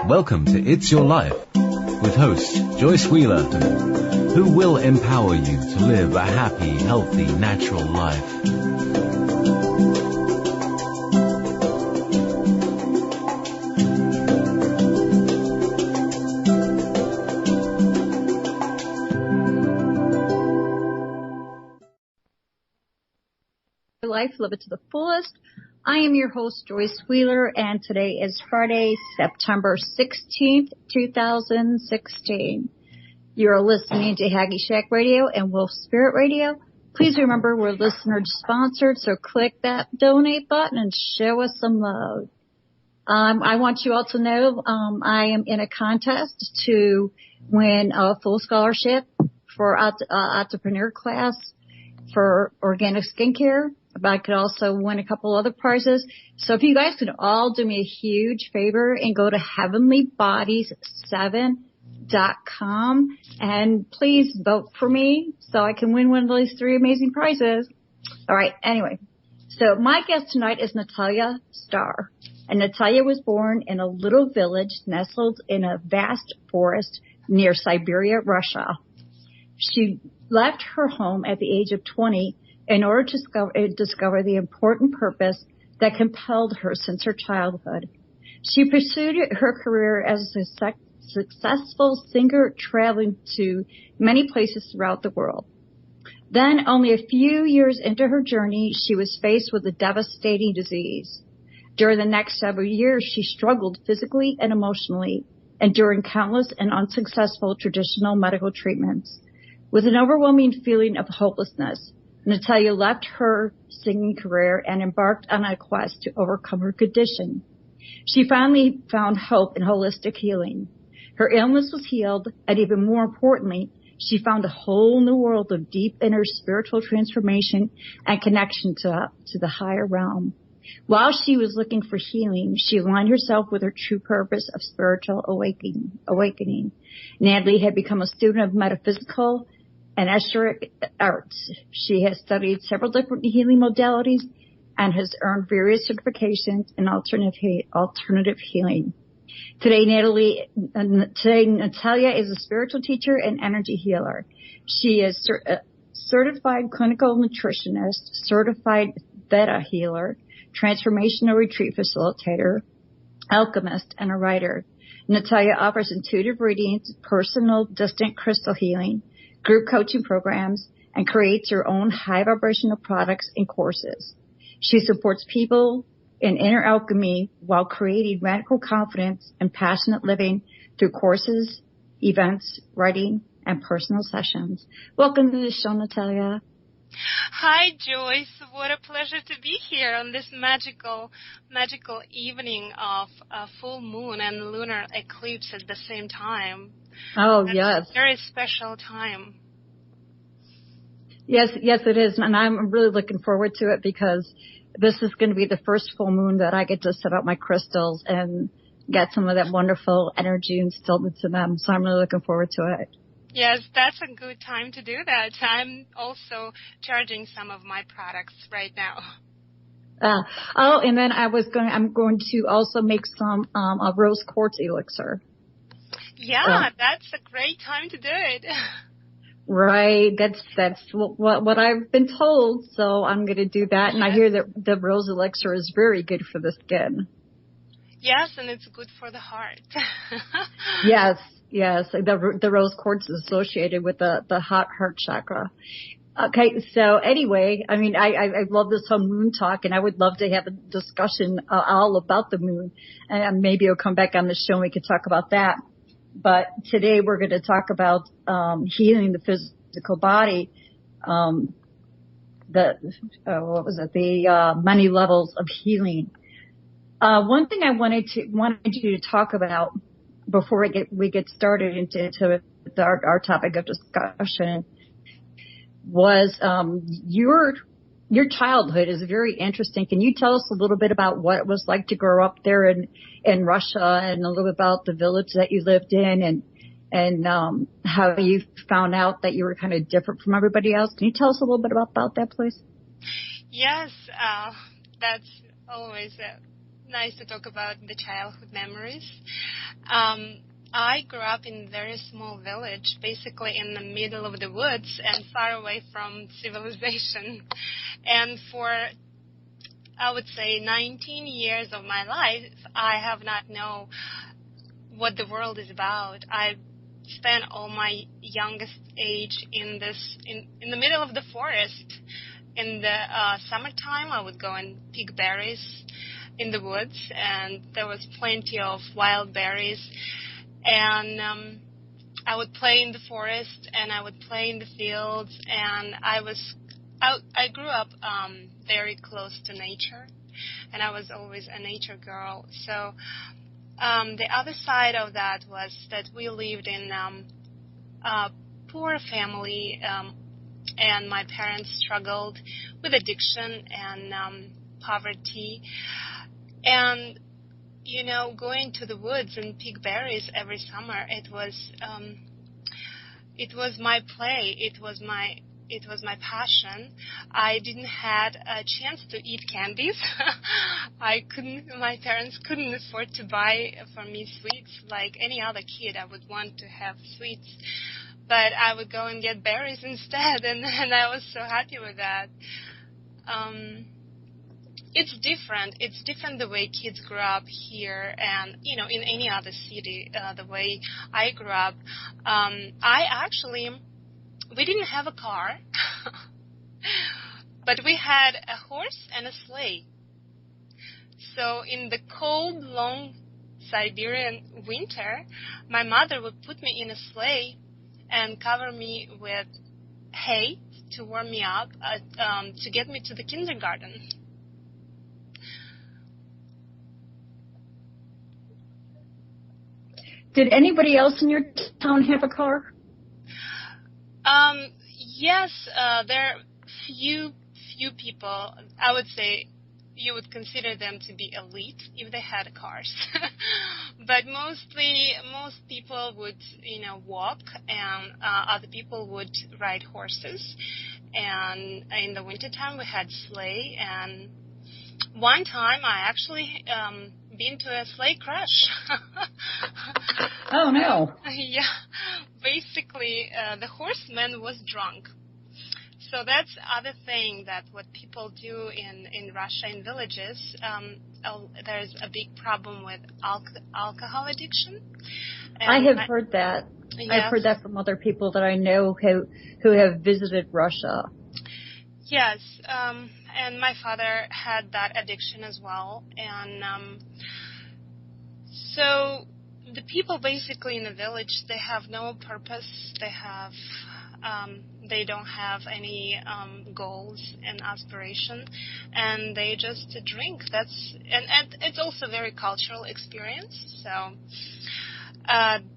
Welcome to It's Your Life with host Joyce Wheeler, who will empower you to live a happy, healthy, natural life. Life, live it to the fullest. I am your host, Joyce Wheeler, and today is Friday, September 16th, 2016. You're listening to Haggy Shack Radio and Wolf Spirit Radio. Please remember we're listener-sponsored, so click that donate button and show us some love. I want you all to know I am in a contest to win a full scholarship for entrepreneur class for organic skincare. But I could also win a couple other prizes. So if you guys could all do me a huge favor and go to heavenlybodies7.com and please vote for me so I can win one of these 3 amazing prizes. All right. Anyway, so my guest tonight is Natallia Estar. And Natallia was born in a little village nestled in a vast forest near Siberia, Russia. She left her home at the age of 20 in order to discover the important purpose that compelled her since her childhood. She pursued her career as a successful singer, traveling to many places throughout the world. Then, only a few years into her journey, she was faced with a devastating disease. During the next several years, she struggled physically and emotionally, enduring countless and unsuccessful traditional medical treatments. With an overwhelming feeling of hopelessness, Natallia left her singing career and embarked on a quest to overcome her condition. She finally found hope in holistic healing. Her illness was healed, and even more importantly, she found a whole new world of deep inner spiritual transformation and connection to the higher realm. While she was looking for healing, she aligned herself with her true purpose of spiritual awakening. Natalie had become a student of metaphysical and esoteric arts. She has studied several different healing modalities and has earned various certifications in alternative healing. Today, Natallia is a spiritual teacher and energy healer. She is a certified clinical nutritionist, certified theta healer, transformational retreat facilitator, alchemist, and a writer. Natallia offers intuitive readings, personal distant crystal healing, group coaching programs, and creates her own high vibrational products and courses. She supports people in inner alchemy while creating radical confidence and passionate living through courses, events, writing, and personal sessions. Welcome to the show, Natallia. Hi, Joyce. What a pleasure to be here on this magical evening of a full moon and lunar eclipse at the same time. Oh, That's yes. a very special time. Yes, it is. And I'm really looking forward to it because this is going to be the first full moon that I get to set up my crystals and get some of that wonderful energy instilled into them. So I'm really looking forward to it. Yes, that's a good time to do that. I'm also charging some of my products right now. And then I'm going to also make some a rose quartz elixir. Yeah, that's a great time to do it. Right, that's what I've been told. So I'm going to do that, and I hear that the rose elixir is very good for the skin. Yes, and it's good for the heart. Yes. The rose quartz is associated with the heart chakra. Okay, so anyway, I mean, I love this whole moon talk, and I would love to have a discussion all about the moon, and maybe it'll come back on the show and we could talk about that. But today we're going to talk about healing the physical body, the many levels of healing. One thing I wanted you to talk about before we get started into our topic of discussion was your childhood is very interesting. Can you tell us a little bit about what it was like to grow up there in Russia, and a little bit about the village that you lived in, and how you found out that you were kind of different from everybody else? Can you tell us a little bit about that, please? Yes, that's always nice to talk about the childhood memories. I grew up in a very small village, basically in the middle of the woods and far away from civilization. And for, I would say, 19 years of my life, I have not known what the world is about. I spent all my youngest age in the middle of the forest. In the summertime, I would go and pick berries in the woods, and there was plenty of wild berries. And I would play in the forest, and I would play in the fields, and I grew up very close to nature, and I was always a nature girl. So the other side of that was that we lived in a poor family, and my parents struggled with addiction and poverty. And going to the woods and pick berries every summer, it was my play. It was my passion. I didn't had a chance to eat candies. My parents couldn't afford to buy for me sweets like any other kid. I would want to have sweets, but I would go and get berries instead, and I was so happy with that. It's different. It's different the way kids grow up here and, in any other city, the way I grew up. We didn't have a car, but we had a horse and a sleigh. So in the cold, long Siberian winter, my mother would put me in a sleigh and cover me with hay to warm me up, to get me to the kindergarten. Did anybody else in your town have a car? Yes, there are few people. I would say you would consider them to be elite if they had cars. But most people would, walk, and other people would ride horses. And in the wintertime, we had sleigh. And one time, I actually been to a sleigh crash. Oh, no. Yeah. Basically, the horseman was drunk. So that's other thing that what people do in Russia in villages. There's a big problem with alcohol addiction. And I have heard that. Yes. I've heard that from other people that I know who have visited Russia. Yes, and my father had that addiction as well. And so the people basically in the village, they have no purpose. They don't have any goals and aspiration, and they just drink. And it's also a very cultural experience. So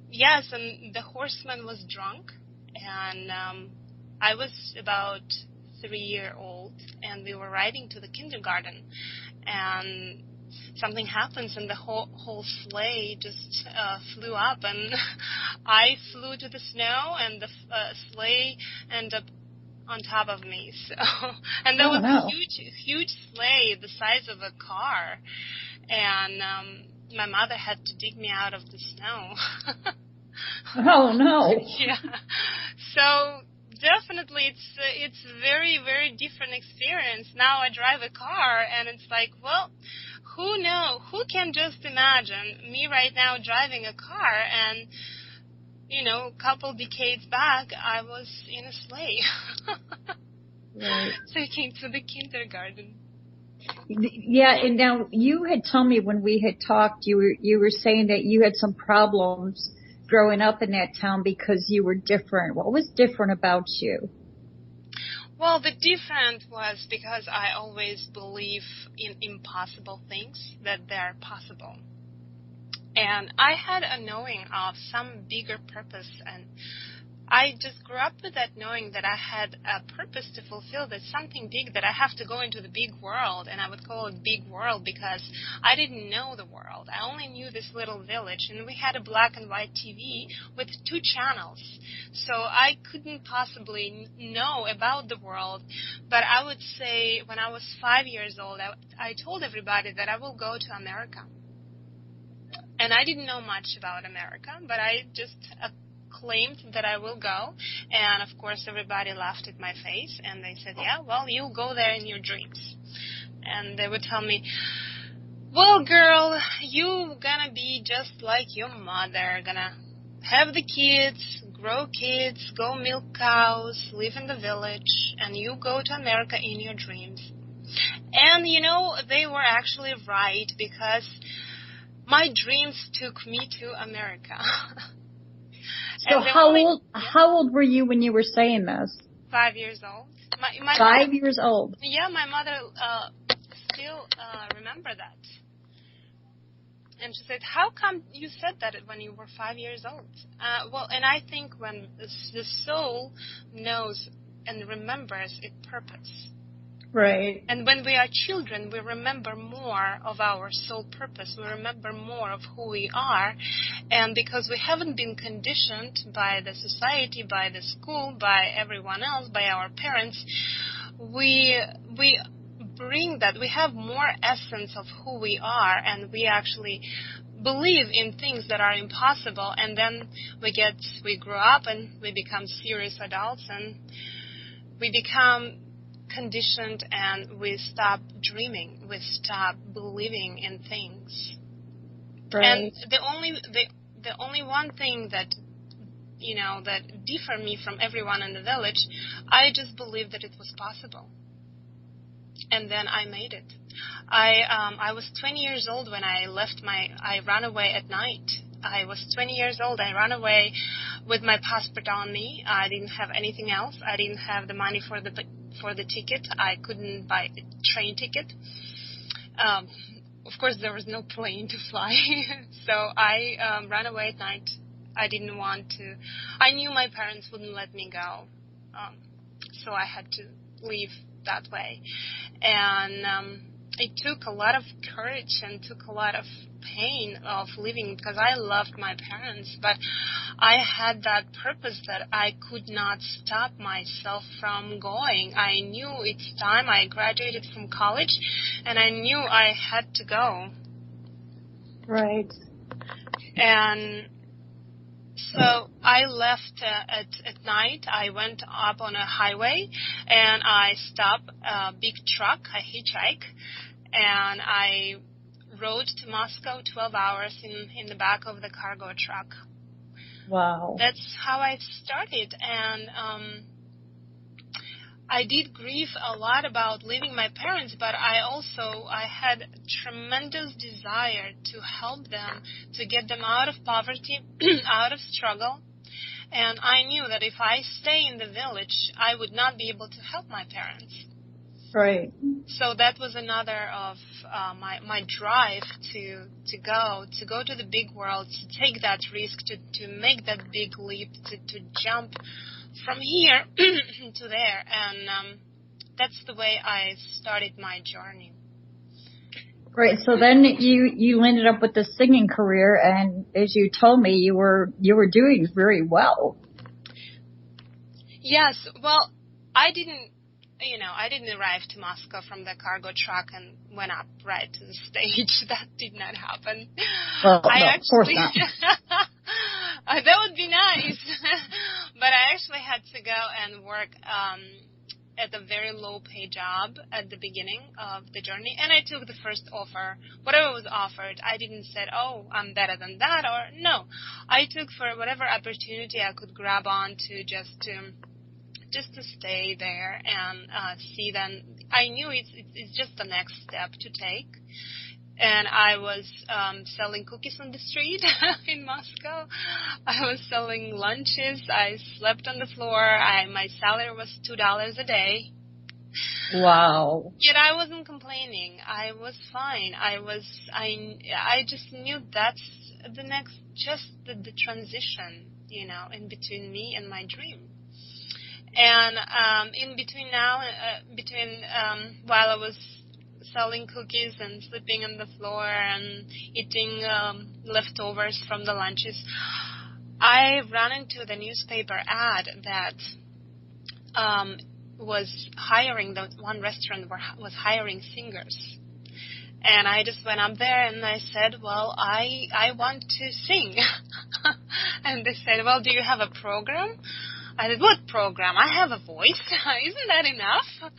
yes, and the horseman was drunk, and I was about 3-year-old, and we were riding to the kindergarten, and something happens, and the whole sleigh just flew up, and I flew to the snow, and the sleigh ended up on top of me. So, and there was a huge sleigh the size of a car, and my mother had to dig me out of the snow. Oh no! Yeah. So definitely, it's very, very different experience. Now I drive a car, and it's like, well, who can just imagine me right now driving a car, and a couple decades back I was in a sleigh. Right. Taking to the kindergarten. Yeah, and now you had told me when we had talked, you were saying that you had some problems growing up in that town because you were different. What was different about you? Well, the difference was because I always believe in impossible things, that they're possible. And I had a knowing of some bigger purpose, and I just grew up with that, knowing that I had a purpose to fulfill. There's something big that I have to go into the big world, and I would call it big world because I didn't know the world. I only knew this little village, and we had a black and white TV with 2 channels. So I couldn't possibly know about the world. But I would say when I was 5 years old, I told everybody that I will go to America. And I didn't know much about America, but I just claimed that I will go. And, of course, everybody laughed at my face, and they said, yeah, well, you'll go there in your dreams. And they would tell me, well, girl, you gonna be just like your mother, gonna have the kids, grow kids, go milk cows, live in the village, and you go to America in your dreams. And, they were actually right, because my dreams took me to America. So how old were you when you were saying this? 5 years old. My 5 years old. Yeah, my mother still remember that. And she said, how come you said that when you were 5 years old? Well, and I think when the soul knows and remembers its purpose. Right. And when we are children, we remember more of our soul purpose. We remember more of who we are. And because we haven't been conditioned by the society, by the school, by everyone else, by our parents, we bring that. We have more essence of who we are, and we actually believe in things that are impossible. And then we grow up and we become serious adults, and we become conditioned, and we stop dreaming, we stop believing in things. Right. And the only one thing that that differed me from everyone in the village, I just believed that it was possible, and then I made it. I was 20 years old when I ran away at night. I was 20 years old. I ran away with my passport on me. I didn't have anything else. I didn't have the money for the ticket. I couldn't buy a train ticket. Of course, there was no plane to fly. So I ran away at night. I didn't want to. I knew my parents wouldn't let me go. So I had to leave that way. And it took a lot of courage and took a lot of pain of leaving, because I loved my parents, but I had that purpose that I could not stop myself from going. I knew it's time. I graduated from college, and I knew I had to go. Right. And so I left at night. I went up on a highway, and I stopped a big truck. I hitchhiked, and I rode to Moscow 12 hours in the back of the cargo truck. Wow. That's how I started. And I did grieve a lot about leaving my parents, but I had tremendous desire to help them, to get them out of poverty, out of struggle. And I knew that if I stay in the village, I would not be able to help my parents. Right. So that was another of my drive to go to the big world, to take that risk, to make that big leap, to jump from here to there. And that's the way I started my journey. Right. So then you ended up with the singing career, and as you told me, you were doing very well. Yes. Well, I didn't arrive to Moscow from the cargo truck and went up right to the stage. That did not happen. Well, of course not. That would be nice. But I actually had to go and work at a very low-paid job at the beginning of the journey, and I took the first offer. Whatever was offered, I didn't say, oh, I'm better than that, or no. I took for whatever opportunity I could grab on to just to stay there and see them. I knew it's just the next step to take. And I was selling cookies on the street in Moscow. I was selling lunches. I slept on the floor. My salary was $2 a day. Wow. Yet I wasn't complaining. I was fine. I just knew that's the next, just the transition. in between me and my dream. And in between while I was selling cookies and sleeping on the floor and eating leftovers from the lunches, I ran into the newspaper ad that was hiring, the one restaurant was hiring singers. And I just went up there and I said, well, I want to sing. And they said, well, do you have a program? I said, what program? I have a voice. Isn't that enough?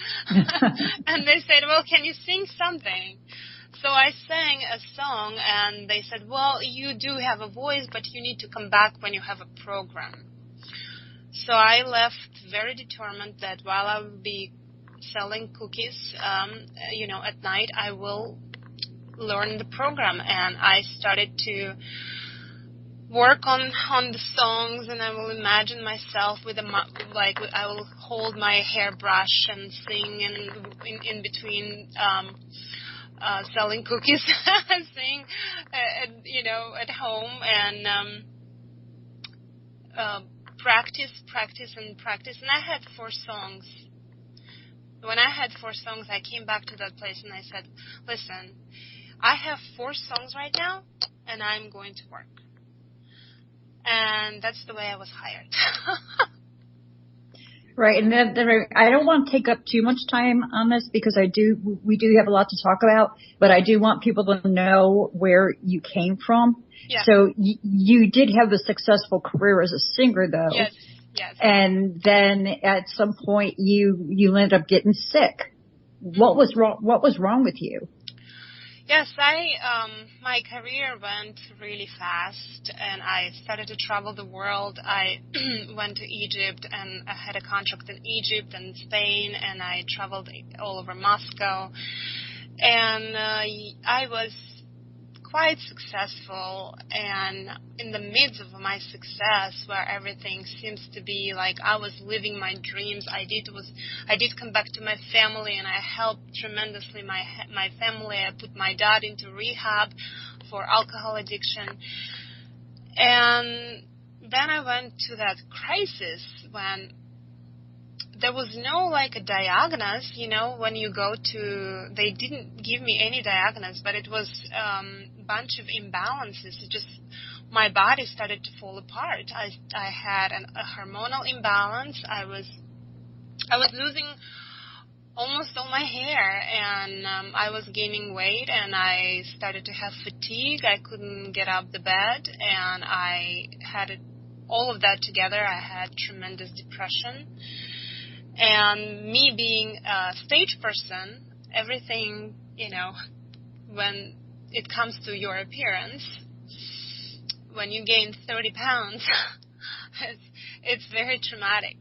And they said, well, can you sing something? So I sang a song, and they said, well, you do have a voice, but you need to come back when you have a program. So I left very determined that while I will be selling cookies, at night, I will learn the program. And I started to work on the songs, and I will imagine myself I will hold my hairbrush and sing, and in between selling cookies, sing, at home, and practice. And I had 4 songs. When I had 4 songs, I came back to that place and I said, listen, I have 4 songs right now, and I'm going to work. And that's the way I was hired. Right, and then I don't want to take up too much time on this because we do have a lot to talk about, but I do want people to know where you came from. Yeah. So you did have a successful career as a singer, though. Yes. And then at some point you ended up getting sick. Mm-hmm. What was wrong with you? Yes, my career went really fast, and I started to travel the world. I went to Egypt, and I had a contract in Egypt and Spain, and I traveled all over Moscow. And I was quite successful, and in the midst of my success, where everything seems to be like I was living my dreams, I did come back to my family, and I helped tremendously my family. I put my dad into rehab for alcohol addiction, and then I went to that crisis when there was no a diagnosis, when you go to, they didn't give me any diagnosis, but it was bunch of imbalances. It just, my body started to fall apart. I had a hormonal imbalance. I was losing almost all my hair, and I was gaining weight, and I started to have fatigue. I couldn't get out of the bed, and I had all of that together. I had tremendous depression. And me being a stage person, everything, when it comes to your appearance, when you gain 30 pounds, it's very traumatic.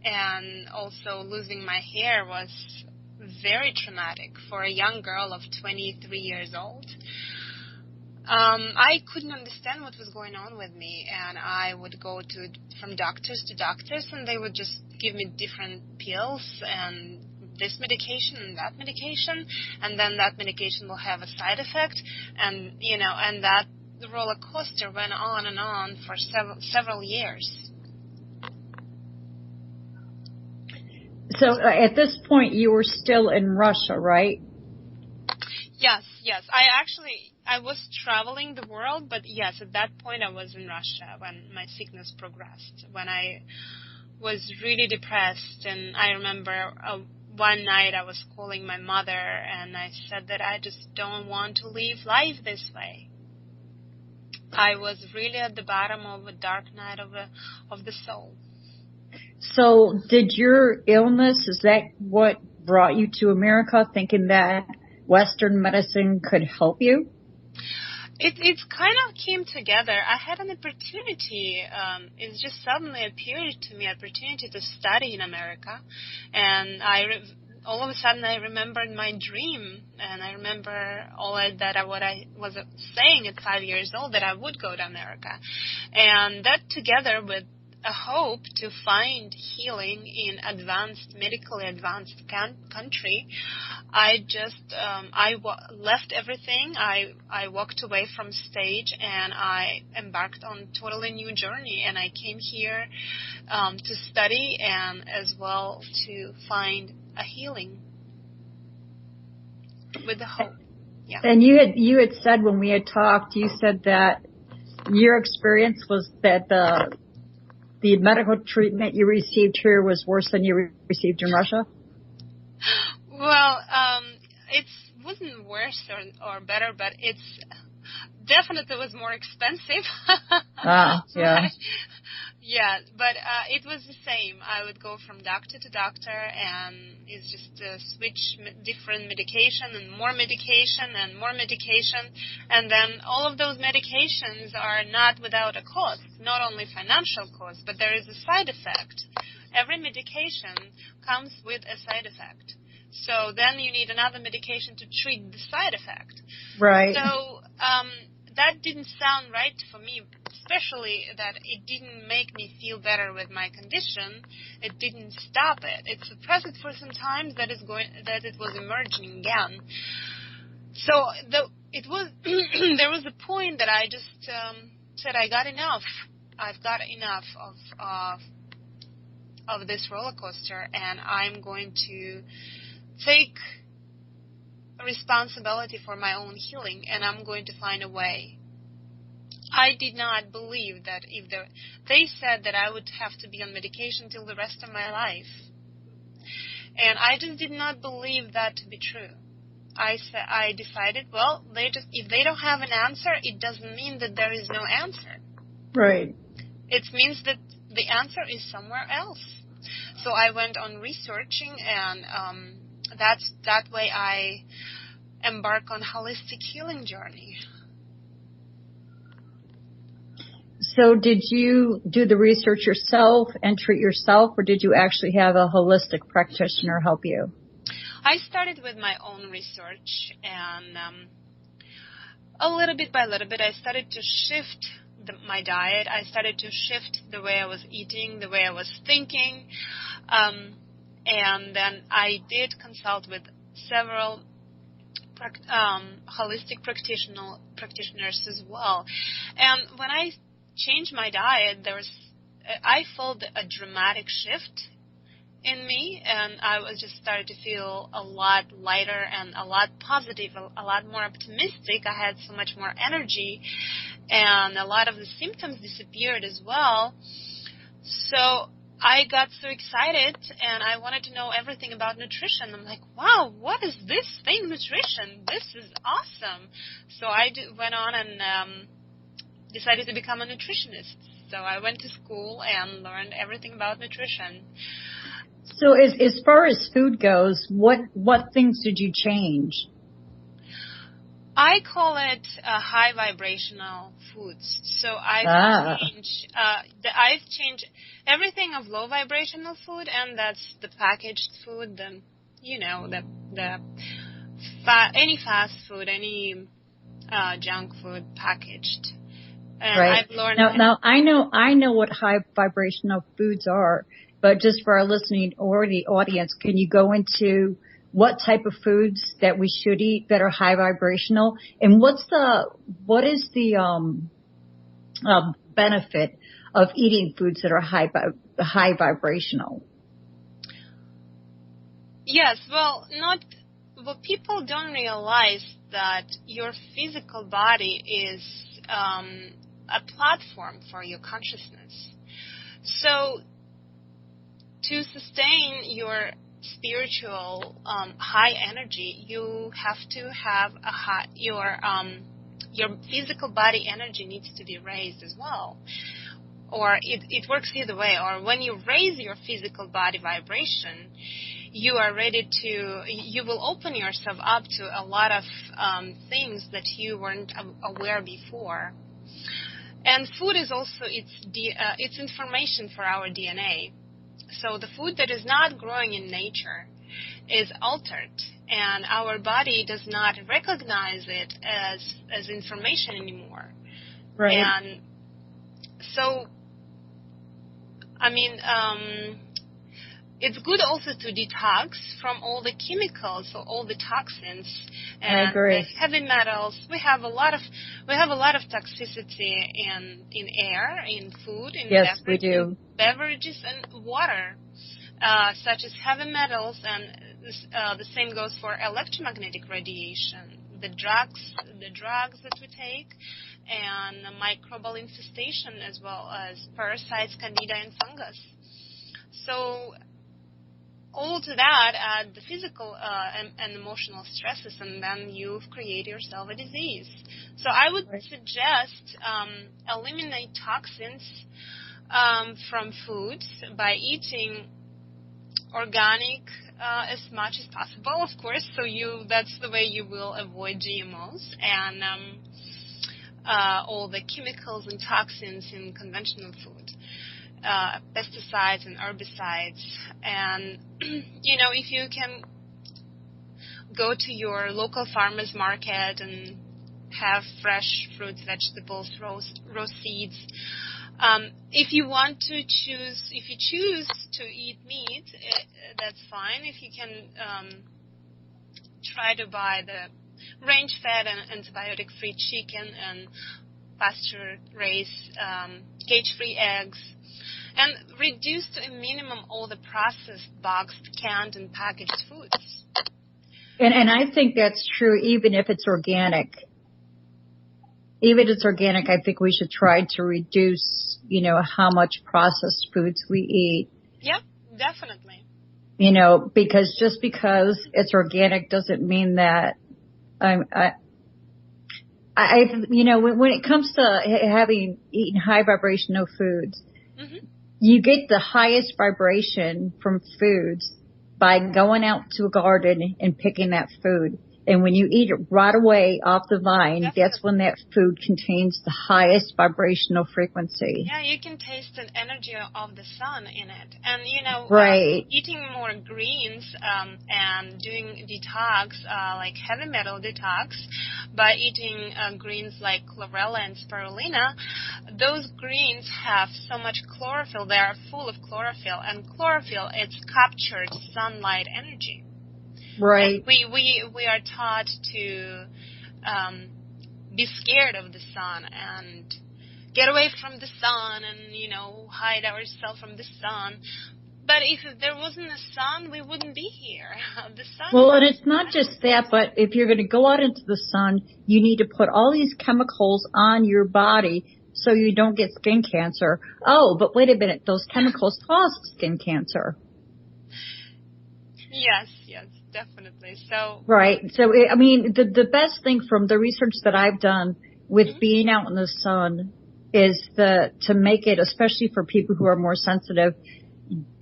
And also losing my hair was very traumatic for a young girl of 23 years old. I couldn't understand what was going on with me, and I would go from doctors to doctors, and they would just give me different pills and this medication and that medication, and then that medication will have a side effect, and and that roller coaster went on and on for several years. So at this point, you were still in Russia, right? Yes. I was traveling the world, but yes, at that point I was in Russia when my sickness progressed, when I was really depressed. And I remember one night I was calling my mother, and I said that I just don't want to live life this way. I was really at the bottom of a dark night of the soul. So did your illness, is that what brought you to America, thinking that Western medicine could help you? It kind of came together. I had an opportunity. It just suddenly appeared to me, opportunity to study in America. And all of a sudden I remembered my dream. And I remember what I was saying at 5 years old, that I would go to America. And that together with a hope to find healing in medically advanced country, I just left everything. I walked away from stage and I embarked on totally new journey. And I came here to study and as well to find a healing with the hope. Yeah. And you had said when we had talked, you said that your experience was that the medical treatment you received here was worse than you received in Russia? Well, it wasn't worse or better, but it's definitely was more expensive. Yeah. Yeah, but it was the same. I would go from doctor to doctor, and it's just switch different medication and more medication and more medication. And then all of those medications are not without a cost, not only financial cost, but there is a side effect. Every medication comes with a side effect. So then you need another medication to treat the side effect. Right. So that didn't sound right for me, especially that it didn't make me feel better with my condition. It didn't stop it. It suppressed it for some time that it was emerging again. So there was a point that I just said I got enough. I've got enough of this roller coaster, and I'm going to take responsibility for my own healing, and I'm going to find a way. I did not believe that they said that I would have to be on medication till the rest of my life, and I just did not believe that to be true. I decided, well, if they don't have an answer, it doesn't mean that there is no answer. Right. It means that the answer is somewhere else. So I went on researching, and that way I embark on holistic healing journey. So did you do the research yourself and treat yourself, or did you actually have a holistic practitioner help you? I started with my own research, and a little bit by little bit I started to shift my diet. I started to shift the way I was eating, the way I was thinking, and then I did consult with several holistic practitioners as well. And when I changed my diet, I felt a dramatic shift in me, and I was just started to feel a lot lighter and a lot positive, a lot more optimistic. I had so much more energy, and a lot of the symptoms disappeared as well. So I got so excited, and I wanted to know everything about nutrition. I'm like, wow, what is this thing, nutrition? This is awesome. So I went on and decided to become a nutritionist. So I went to school and learned everything about nutrition. So as far as food goes, what things did you change? I call it high vibrational foods. So I've changed everything of low vibrational food, and that's the packaged food, any fast food, any junk food packaged. And right. I've learned now I know what high vibrational foods are, but just for our listening or the audience, can you go into what type of foods that we should eat that are high vibrational, and what is the benefit of eating foods that are high vibrational? Yes, well, people don't realize that your physical body is a platform for your consciousness. So to sustain your spiritual high energy, you have to have your physical body energy needs to be raised as well. Or it works either way. Or when you raise your physical body vibration, you will open yourself up to a lot of things that you weren't aware before. And food is also it's information for our DNA. So the food that is not growing in nature is altered, and our body does not recognize it as information anymore. Right. And so I mean, it's good also to detox from all the chemicals, so all the toxins and I agree. the heavy metals. We have a lot of toxicity in air, in food, in yes, we do. beverages and water, such as heavy metals, and the same goes for electromagnetic radiation, the drugs that we take, and microbial infestation, as well as parasites, candida, and fungus. So all to that, add the physical and emotional stresses, and then you've created yourself a disease. So I would suggest eliminate toxins from foods by eating organic as much as possible, of course. So that's the way you will avoid GMOs and all the chemicals and toxins in conventional food. Pesticides and herbicides, and if you can go to your local farmers market and have fresh fruits, vegetables, raw seeds. If you choose to eat meat, that's fine. If you can try to buy the range-fed and antibiotic-free chicken and pasture-raised cage-free eggs. And reduce to a minimum all the processed, boxed, canned, and packaged foods. And I think that's true even if it's organic. Even if it's organic, I think we should try to reduce, how much processed foods we eat. Yep, definitely. Because just because it's organic doesn't mean that when it comes to eating high vibrational foods, mm-hmm. You get the highest vibration from foods by going out to a garden and picking that food. And when you eat it right away off the vine, Definitely. That's when that food contains the highest vibrational frequency. Yeah, you can taste the energy of the sun in it. And, right. Eating more greens and doing detox, like heavy metal detox, by eating greens like chlorella and spirulina, those greens have so much chlorophyll. They are full of chlorophyll. And chlorophyll, it's captured sunlight energy. Right. And we are taught to be scared of the sun and get away from the sun and, hide ourselves from the sun. But if there wasn't a sun, we wouldn't be here. The sun. Well, and it's not just that, but if you're going to go out into the sun, you need to put all these chemicals on your body so you don't get skin cancer. Oh, but wait a minute. Those chemicals cause skin cancer. Yes, definitely. So right. So the best thing from the research that I've done with mm-hmm. being out in the sun is to make it, especially for people who are more sensitive,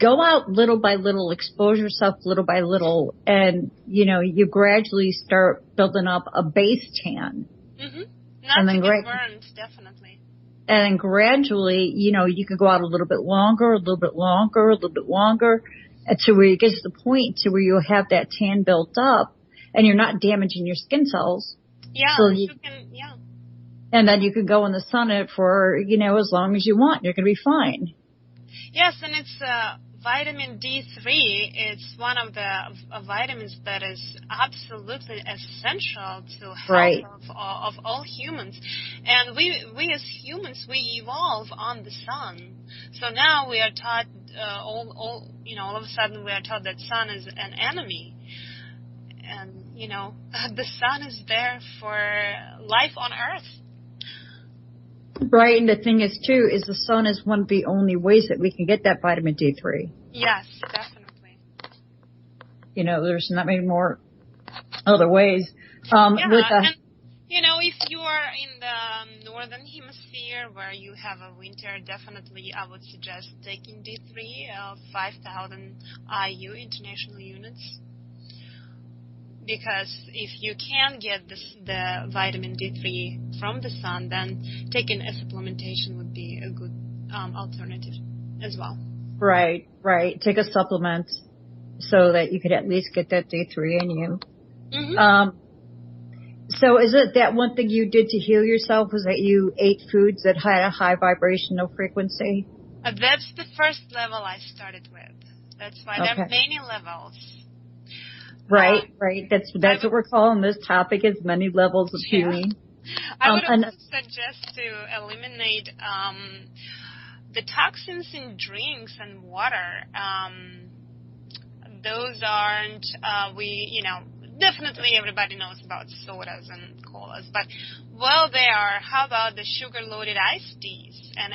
go out little by little, expose yourself little by little, and you gradually start building up a base tan. Mm-hmm. Not to get burned, definitely. And then gradually, you can go out a little bit longer, a little bit longer, a little bit longer. To where it gets to the point to where you'll have that tan built up and you're not damaging your skin cells. Yeah, so you can, yeah. And then you can go in the sun for, as long as you want. You're going to be fine. Yes, and it's vitamin D3. It's one of the vitamins that is absolutely essential to health right. of all humans. And we as humans, we evolve on the sun. So now we are taught all of a sudden we are taught that sun is an enemy. And, the sun is there for life on Earth. Right, and the thing is, too, is the sun is one of the only ways that we can get that vitamin D3. Yes, definitely. There's not many more other ways. If you are in the northern hemisphere where you have a winter, definitely I would suggest taking D3 of 5,000 IU, international units. Because if you can get the vitamin D3 from the sun, then taking a supplementation would be a good alternative as well. Right. Take a supplement so that you could at least get that D3 in you. Mm-hmm. So is it that one thing you did to heal yourself was that you ate foods that had a high vibrational frequency? That's the first level I started with. That's why there are many levels. Right. That's what we're calling this topic, is many levels of healing. I would also suggest to eliminate the toxins in drinks and water. Those aren't, definitely everybody knows about sodas and colas, but they are. How about the sugar-loaded iced teas and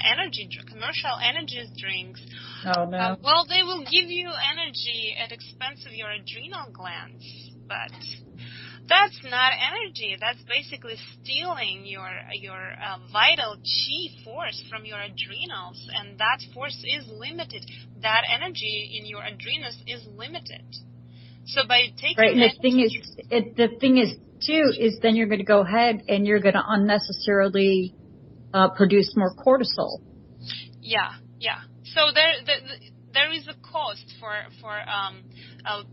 commercial energy drinks? Oh, no. They will give you energy at expense of your adrenal glands, but that's not energy. That's basically stealing your vital chi force from your adrenals, and that force is limited. That energy in your adrenals is limited. So by taking and the thing is too is then you're going to go ahead and you're going to unnecessarily produce more cortisol. Yeah. So there is a cost for a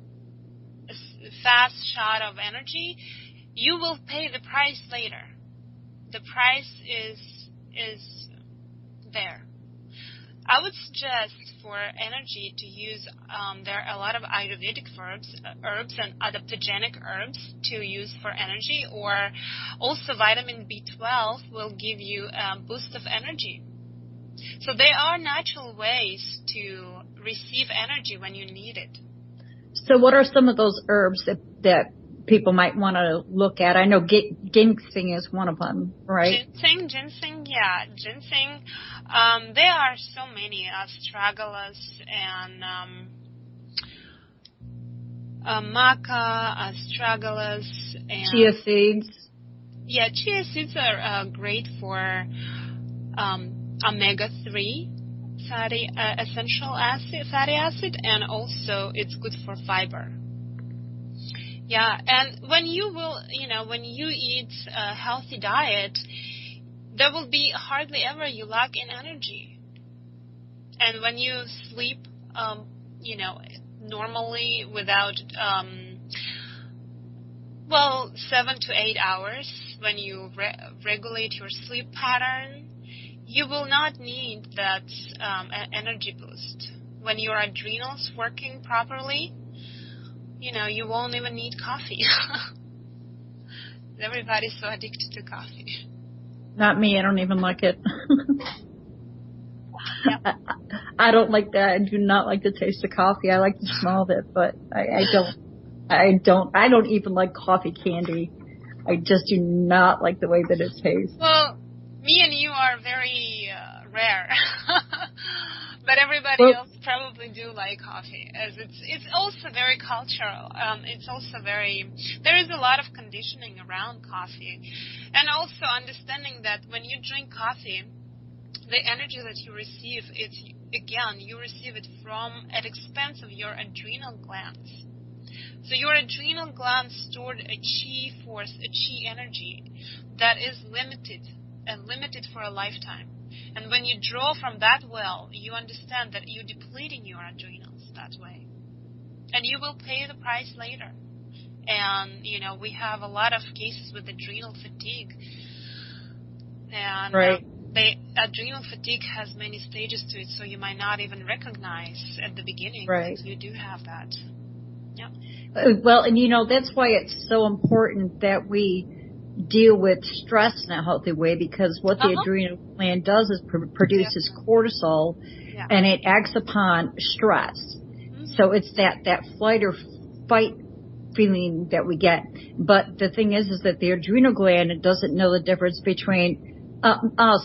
fast shot of energy. You will pay the price later. The price is there. I would suggest for energy to use, there are a lot of Ayurvedic herbs and adaptogenic herbs to use for energy, or also vitamin B12 will give you a boost of energy. So there are natural ways to receive energy when you need it. So what are some of those herbs that people might want to look at? I know ginseng is one of them, right? Ginseng. There are so many, astragalus and maca, astragalus, and chia seeds. Yeah, chia seeds are great for omega-3 essential fatty acid, and also it's good for fiber. Yeah, and when you eat a healthy diet, there will be hardly ever you lack in energy. And when you sleep, normally without, 7 to 8 hours, when you regulate your sleep pattern, you will not need that energy boost. When your adrenals working properly, you won't even need coffee. Everybody's so addicted to coffee. Not me. I don't even like it. Yep. I don't like that. I do not like the taste of coffee. I like the smell of it, but I don't even like coffee candy. I just do not like the way that it tastes. Well, me and you are very rare. But everybody else probably do like coffee, as it's also very cultural. It's also there is a lot of conditioning around coffee, and also understanding that when you drink coffee, the energy that you receive, you receive it at expense of your adrenal glands. So your adrenal glands stored a chi force, a chi energy that is limited for a lifetime. And when you draw from that well, you understand that you're depleting your adrenals that way. And you will pay the price later. And, we have a lot of cases with adrenal fatigue. And the adrenal fatigue has many stages to it, so you might not even recognize at the beginning that you do have that. Yeah. Well, and that's why it's so important that we deal with stress in a healthy way, because what the adrenal gland does is produces cortisol, and it acts upon stress. Mm-hmm. So it's that flight or fight feeling that we get. But the thing is that the adrenal gland doesn't know the difference between,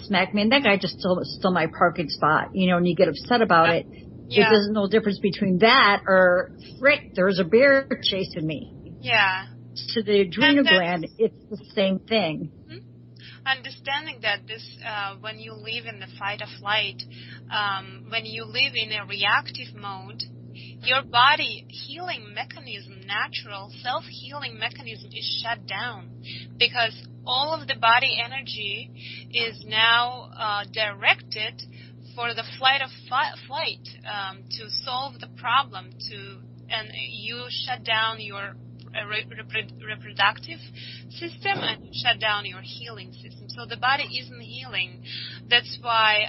smack man, that guy just stole my parking spot, and you get upset about it. Yeah. It doesn't know the difference between that or, frick, there's a bear chasing me. Yeah. To the adrenal gland, it's the same thing. Mm-hmm. Understanding that this, when you live in the fight or flight, when you live in a reactive mode, your body healing mechanism, natural self-healing mechanism is shut down, because all of the body energy is now directed for the flight or flight, to solve the problem, and you shut down your reproductive system and shut down your healing system. So the body isn't healing. That's why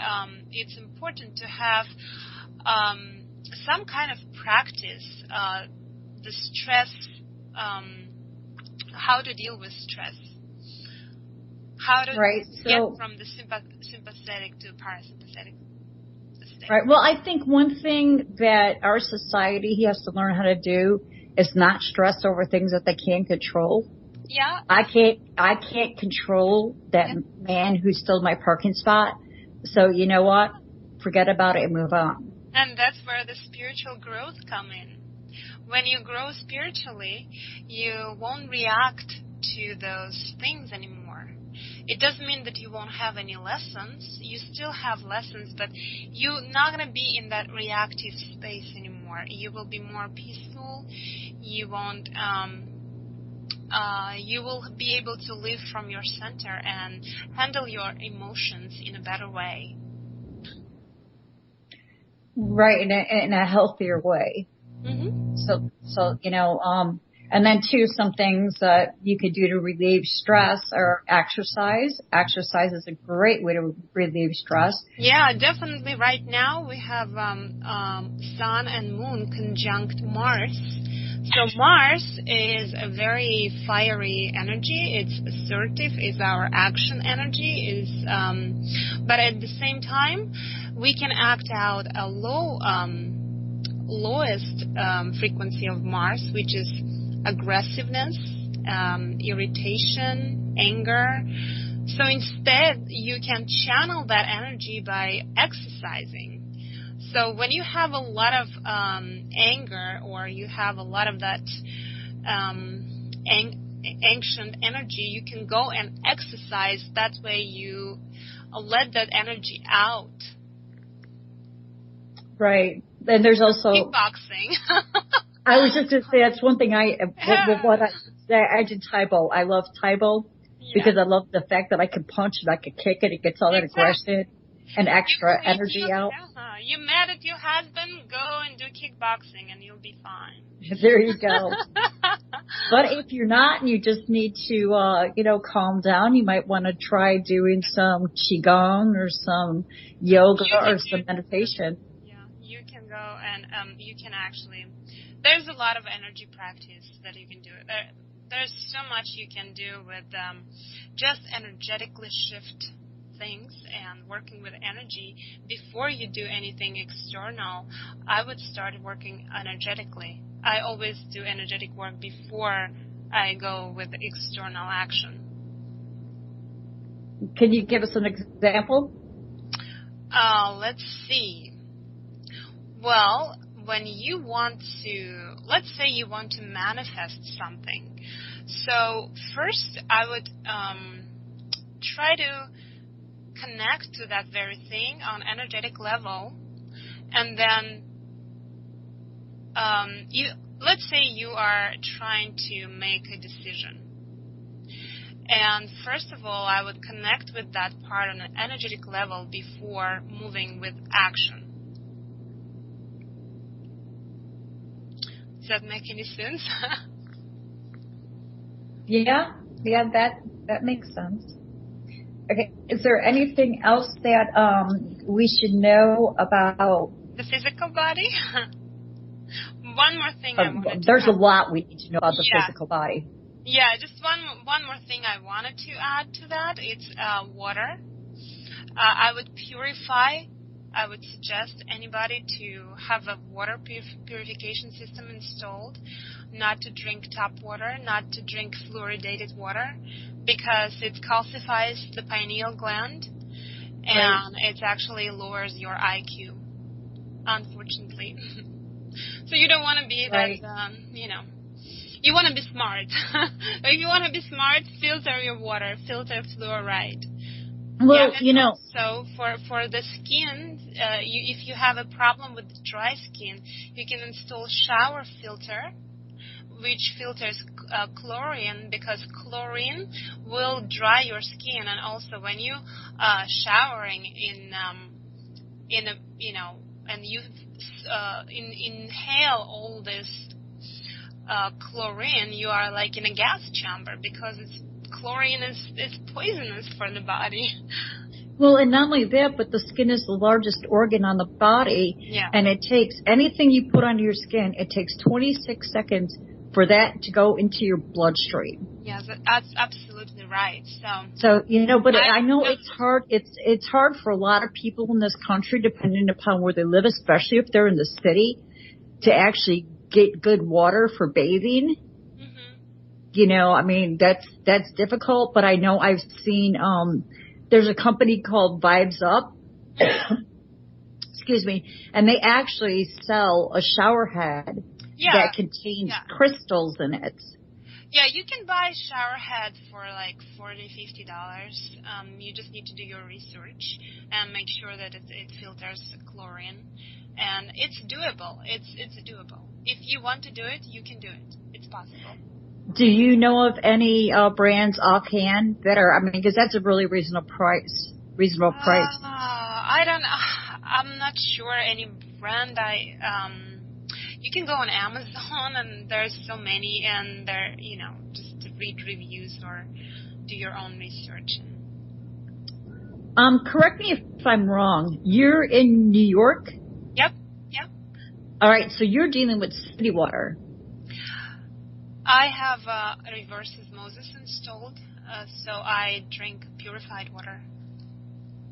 it's important to have some kind of practice, the stress, how to deal with stress, how to get from the sympathetic to parasympathetic state. Right. Well, I think one thing that our society has to learn how to do is not stress over things that they can't control. Yeah. I can't control that man who stole my parking spot. So you know what? Forget about it and move on. And that's where the spiritual growth come in. When you grow spiritually, you won't react to those things anymore. It doesn't mean that you won't have any lessons. You still have lessons, but you're not going to be in that reactive space anymore. You will be more peaceful. You won't. You will be able to live from your center and handle your emotions in a better way. Right, in a healthier way. Mm-hmm. So you know, and then too, some things that you could do to relieve stress are exercise. Exercise is a great way to relieve stress. Yeah, definitely. Right now we have Sun and Moon conjunct Mars. So Mars is a very fiery energy. It's assertive. It's our action energy. But at the same time, we can act out a lowest frequency of Mars, which is aggressiveness, irritation, anger. So instead, you can channel that energy by exercising. So when you have a lot of anger, or you have a lot of that ancient energy, you can go and exercise. That way you let that energy out. Right. And there's also kickboxing. I was just going to say that's one thing I did Taibo. I love Taibo because I love the fact that I can punch and I can kick it. It gets all that aggression and extra energy out. You're mad at your husband, go and do kickboxing and you'll be fine. There you go. But if you're not and you just need to, calm down, you might want to try doing some Qigong or some yoga or some meditation. Yeah, you can go and you can actually, there's a lot of energy practice that you can do. There's so much you can do with just energetically shift things and working with energy. Before you do anything external, I would start working energetically. I always do energetic work before I go with external action. Can you give us an example? Let's see. Well, when you want to, let's say you want to manifest something. So first I would try to connect to that very thing on energetic level, and then let's say you are trying to make a decision. And first of all, I would connect with that part on an energetic level before moving with action. Does that make any sense? Yeah, that makes sense. Okay, is there anything else that we should know about the physical body? One more thing I wanted to there's add. a lot we need to know about the physical body. Yeah, just one more thing I wanted to add to that. It's water. I would purify. I would suggest anybody to have a water purification system installed, not to drink tap water, not to drink fluoridated water, because it calcifies the pineal gland, and it actually lowers your IQ, unfortunately. So you don't want to be that, you want to be smart. If you want to be smart, filter your water, filter fluoride. Well, So for the skin, if you have a problem with dry skin, you can install shower filter, which filters chlorine, because chlorine will dry your skin. And also when you showering and you inhale all this chlorine, you are like in a gas chamber, because it's chlorine is poisonous for the body. Well, and not only that, but the skin is the largest organ on the body. Yeah. And it takes anything you put on your skin, it takes 26 seconds for that to go into your bloodstream. Yes, that's absolutely right. So but I know it's hard. It's hard for a lot of people in this country, depending upon where they live, especially if they're in the city, to actually get good water for bathing. Mm-hmm. That's difficult. But I know I've seen there's a company called Vibes Up. Excuse me, and they actually sell a shower head that contains crystals in it. Yeah, you can buy a shower head for like $40, $50. You just need to do your research and make sure that it filters chlorine. And it's doable. It's doable. If you want to do it, you can do it. It's possible. Do you know of any brands offhand that are? Because that's a really reasonable price. I don't know. I'm not sure any brand. You can go on Amazon, and there's so many, and there, just to read reviews or do your own research. Correct me if I'm wrong. You're in New York? Yep. All right, so you're dealing with city water. I have reverse osmosis installed, so I drink purified water,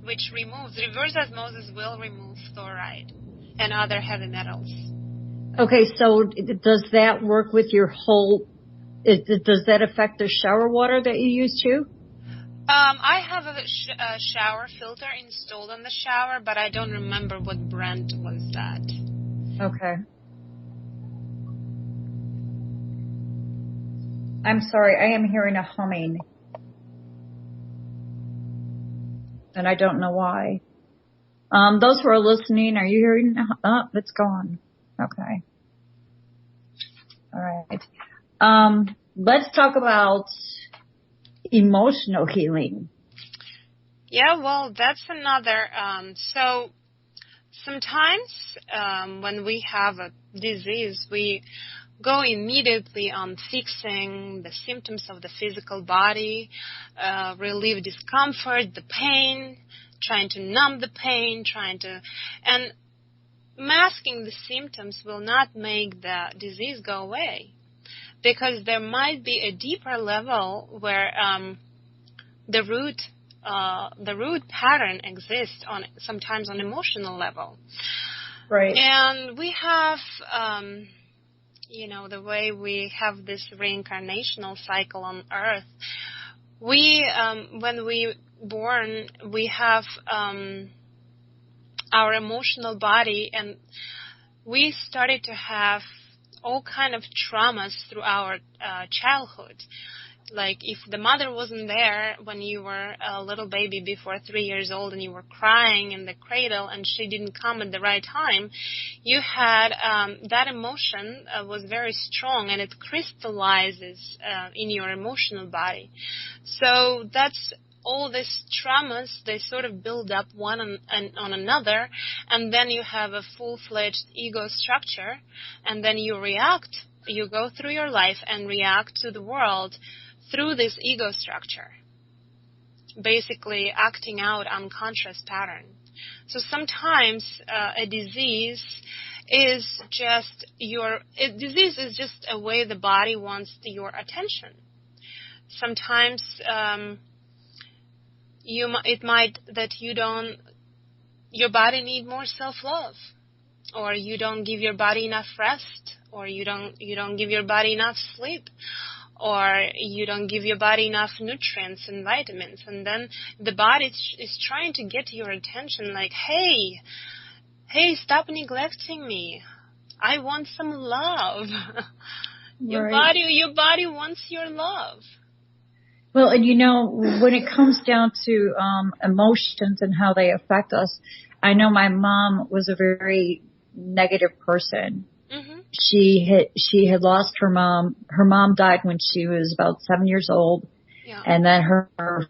which reverse osmosis will remove fluoride and other heavy metals. Okay, so does that work with your whole, does that affect the shower water that you use too? I have a shower filter installed in the shower, but I don't remember what brand was that. Okay. I'm sorry, I am hearing a humming. And I don't know why. Those who are listening, are you hearing? Oh, it's gone. Okay. All right. Let's talk about emotional healing. Yeah, well, that's another. So sometimes when we have a disease, we go immediately on fixing the symptoms of the physical body, relieve discomfort, the pain, trying to numb the pain, and masking the symptoms will not make the disease go away, because there might be a deeper level where the root pattern exists sometimes on emotional level. Right. And we have the way we have this reincarnational cycle on Earth, when we born, we have our emotional body, and we started to have all kind of traumas through our childhood. Like if the mother wasn't there when you were a little baby before 3 years old and you were crying in the cradle and she didn't come at the right time, you had that emotion was very strong, and it crystallizes in your emotional body. So that's all these traumas, they sort of build up one on another, and then you have a full-fledged ego structure, and then you go through your life and react to the world through this ego structure, basically acting out unconscious pattern. So sometimes a disease is just a way the body wants your attention. Sometimes your body need more self-love, or you don't give your body enough rest, or you don't give your body enough sleep, or you don't give your body enough nutrients and vitamins, and then the body is trying to get your attention, like, hey, stop neglecting me. I want some love. Your body wants your love. Well, and when it comes down to emotions and how they affect us, I know my mom was a very negative person. Mm-hmm. She had lost her mom. Her mom died when she was about 7 years old. Yeah. And then her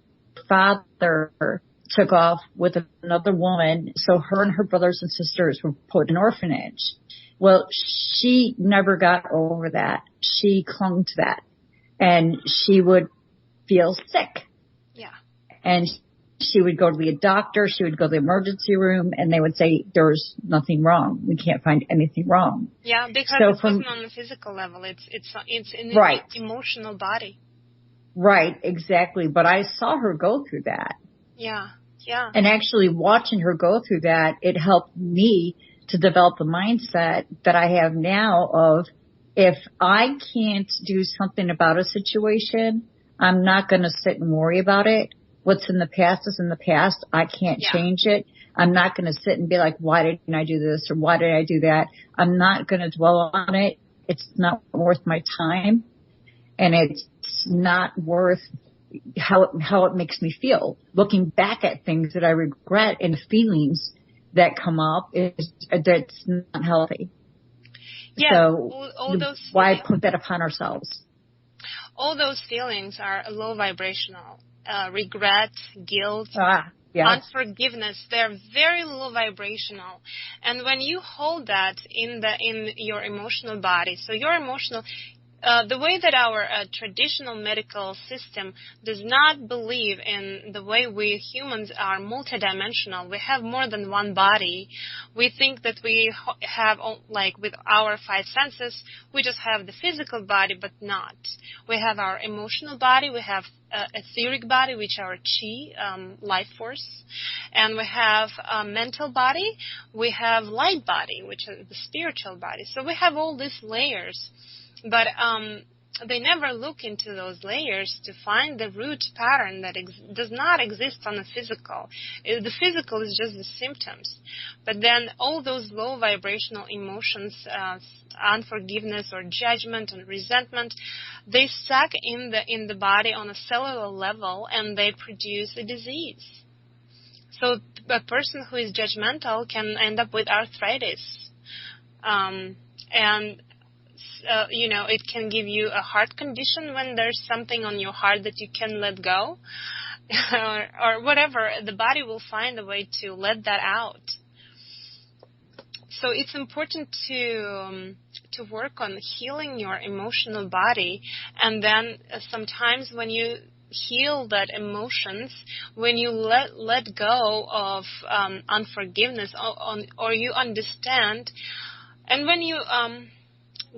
father took off with another woman. So her and her brothers and sisters were put in orphanage. Well, she never got over that. She clung to that. And she would feel sick. Yeah. And she would go to the doctor, she would go to the emergency room, and they would say, there's nothing wrong. We can't find anything wrong. Yeah, because so it wasn't on the physical level. It's in right. the emotional body. Right, exactly. But I saw her go through that. Yeah, yeah. And actually watching her go through that, it helped me to develop the mindset that I have now of, if I can't do something about a situation, I'm not going to sit and worry about it. What's in the past is in the past. I can't change it. I'm not going to sit and be like, why didn't I do this or why did I do that? I'm not going to dwell on it. It's not worth my time, and it's not worth how it makes me feel. Looking back at things that I regret and feelings that come up that's not healthy. Yeah, so all those why put that upon ourselves? All those feelings are low vibrational. Regret, guilt, unforgiveness, they're very low vibrational. And when you hold that in your emotional body, so your emotional, the way that our traditional medical system does not believe in the way we humans are multidimensional. We have more than one body. We think that we have, like with our five senses, we just have the physical body, but not. We have our emotional body, we have etheric body, which are chi, life force, and we have a mental body, we have light body, which is the spiritual body. So we have all these layers. But they never look into those layers to find the root pattern that does not exist on the physical. The physical is just the symptoms. But then all those low vibrational emotions, unforgiveness or judgment and resentment, they suck in the body on a cellular level, and they produce a disease. So a person who is judgmental can end up with arthritis. It can give you a heart condition when there's something on your heart that you can let go, or whatever. The body will find a way to let that out. So it's important to work on healing your emotional body, and then sometimes when you heal that emotions, when you let go of unforgiveness, or you understand, and when you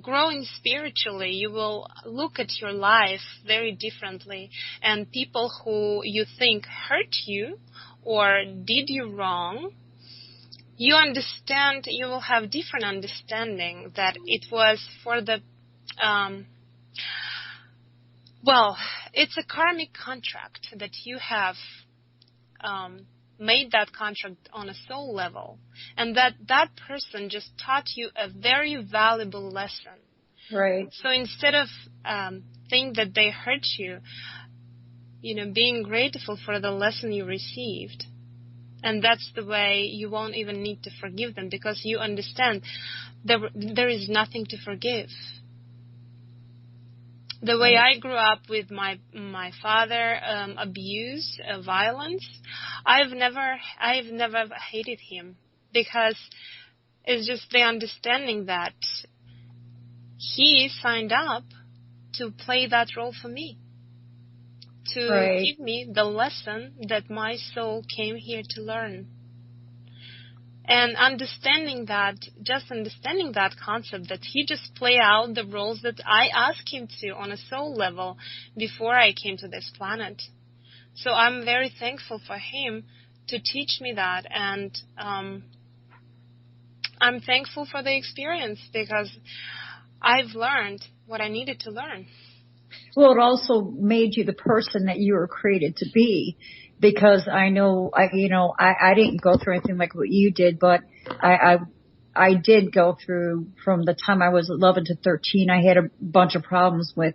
growing spiritually, you will look at your life very differently, and people who you think hurt you or did you wrong, you understand, you will have different understanding that it was for the it's a karmic contract that you have made that contract on a soul level, and that person just taught you a very valuable lesson. Right. So instead of think that they hurt you, being grateful for the lesson you received. And that's the way you won't even need to forgive them, because you understand there is nothing to forgive. The way I grew up with my father, abuse, violence, I've never hated him, because it's just the understanding that he signed up to play that role for me, to give me the lesson that my soul came here to learn. And understanding that concept, that he just play out the roles that I asked him to on a soul level before I came to this planet. So I'm very thankful for him to teach me that, and I'm thankful for the experience, because I've learned what I needed to learn. Well, it also made you the person that you were created to be. Because I know, I didn't go through anything like what you did, but I did go through, from the time I was 11 to 13, I had a bunch of problems with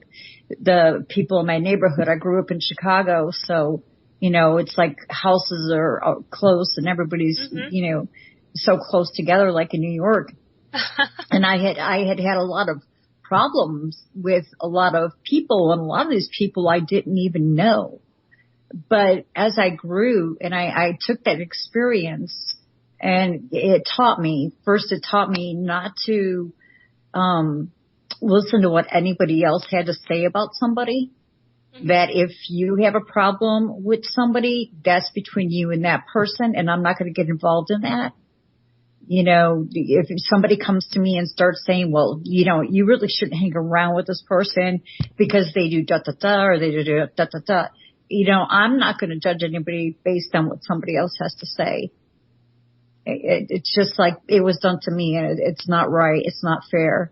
the people in my neighborhood. I grew up in Chicago, so, it's like houses are close and everybody's, so close together like in New York. And I had a lot of problems with a lot of people, and a lot of these people I didn't even know. But as I grew and I took that experience, and it taught me not to listen to what anybody else had to say about somebody, that if you have a problem with somebody, that's between you and that person, and I'm not going to get involved in that. You know, if somebody comes to me and starts saying, well, you know, you really shouldn't hang around with this person because they do da-da-da or they do da-da-da. You know, I'm not going to judge anybody based on what somebody else has to say. It's just like it was done to me, and it's not right. It's not fair.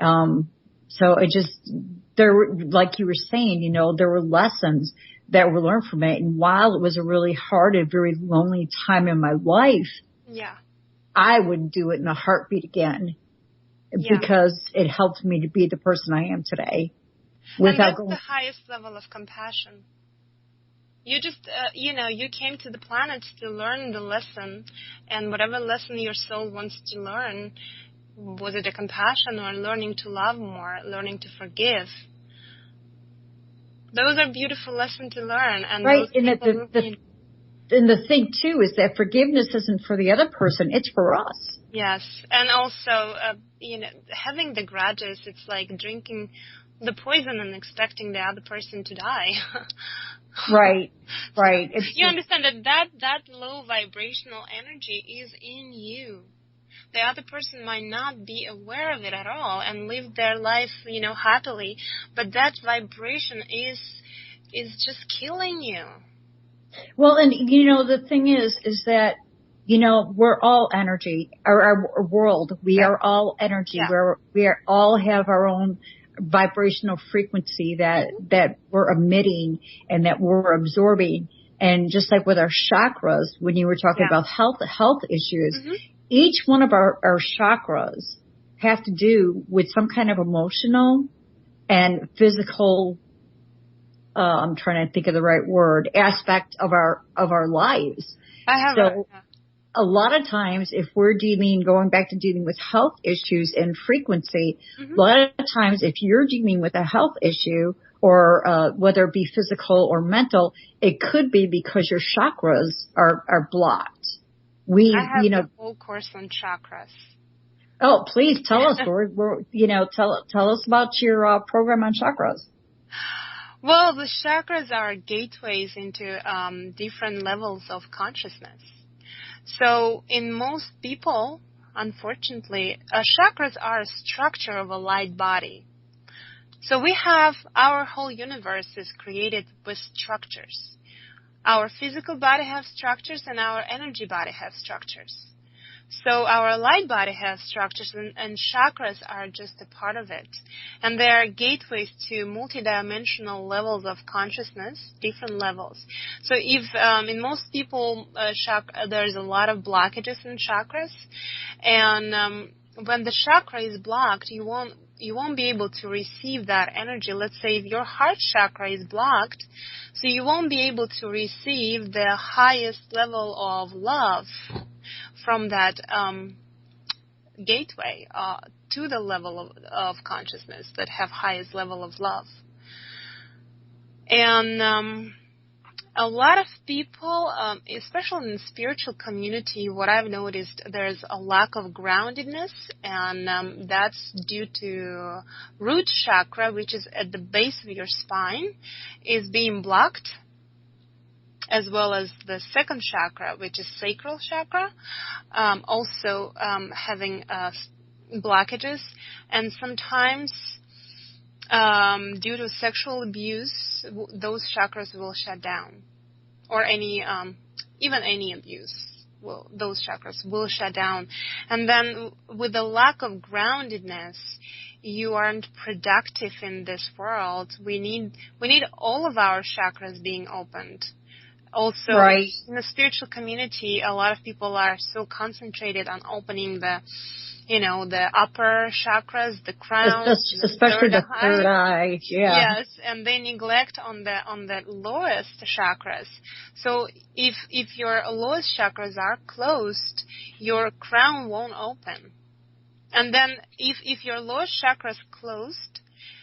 So it just, like you were saying, you know, there were lessons that were learned from it. And while it was a really hard and very lonely time in my life, yeah, I would do it in a heartbeat again because it helped me to be the person I am today. And that's the highest level of compassion. You just, you know, you came to the planet to learn the lesson, and whatever lesson your soul wants to learn, was it a compassion or learning to love more, learning to forgive? Those are beautiful lessons to learn. And right, and the thing, too, is that forgiveness isn't for the other person, it's for us. Yes, and also, you know, having the grudges, it's like drinking the poison and expecting the other person to die. Right. You understand that low vibrational energy is in you. The other person might not be aware of it at all and live their life, you know, happily, but that vibration is just killing you. Well, and you know, the thing is that, you know, we're all energy. Our world, we are all energy. Yeah. We all have our own vibrational frequency that we're emitting and that we're absorbing. And just like with our chakras, when you were talking about health issues, each one of our chakras have to do with some kind of emotional and physical, I'm trying to think of the right word, aspect of our lives. A lot of times, if we're going back to dealing with health issues and frequency, a lot of times if you're dealing with a health issue or whether it be physical or mental, it could be because your chakras are blocked. I have the whole course on chakras. Oh, please tell us, tell us about your program on chakras. Well, the chakras are gateways into different levels of consciousness. So in most people, unfortunately, chakras are a structure of a light body. So we have our whole universe is created with structures. Our physical body has structures and our energy body has structures. So our light body has structures and chakras are just a part of it. And they are gateways to multidimensional levels of consciousness, different levels. So if in most people, there's a lot of blockages in chakras. And when the chakra is blocked, you won't be able to receive that energy. Let's say if your heart chakra is blocked, so you won't be able to receive the highest level of love from that gateway to the level of consciousness that have highest level of love. And a lot of people, especially in the spiritual community, what I've noticed, there's a lack of groundedness, and that's due to root chakra, which is at the base of your spine, is being blocked, as well as the second chakra, which is sacral chakra, also having blockages. And sometimes, due to sexual abuse, those chakras will shut down. Or even any abuse, those chakras will shut down. And then with the lack of groundedness, you aren't productive in this world. We need all of our chakras being opened. Also, in the spiritual community, a lot of people are so concentrated on opening the upper chakras, the crown, especially the third eye. Yeah. Yes, and they neglect on the lowest chakras. So if your lowest chakras are closed, your crown won't open. And then if your lowest chakra is closed,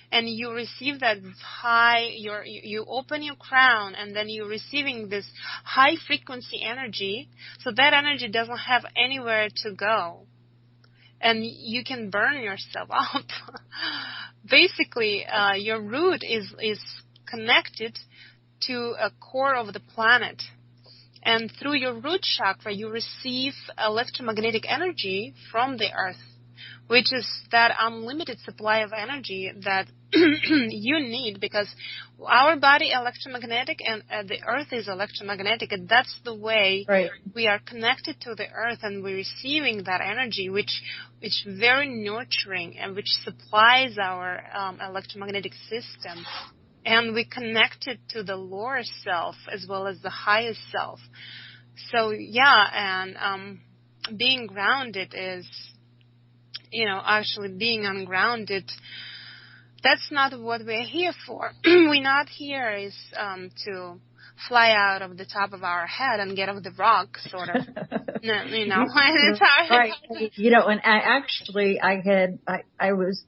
and you receive that high, you open your crown, and then you're receiving this high frequency energy, so that energy doesn't have anywhere to go. And you can burn yourself up. Basically, your root is connected to a core of the planet. And through your root chakra, you receive electromagnetic energy from the earth, which is that unlimited supply of energy that you need, because our body electromagnetic and the earth is electromagnetic, and that's the way we are connected to the earth, and we're receiving that energy, which is very nurturing and which supplies our electromagnetic system. And we connected to the lower self as well as the highest self. So and being grounded is, actually being ungrounded. That's not what we're here for. We're not here is to fly out of the top of our head and get off the rock, sort of. No, it's hard. Right. And I was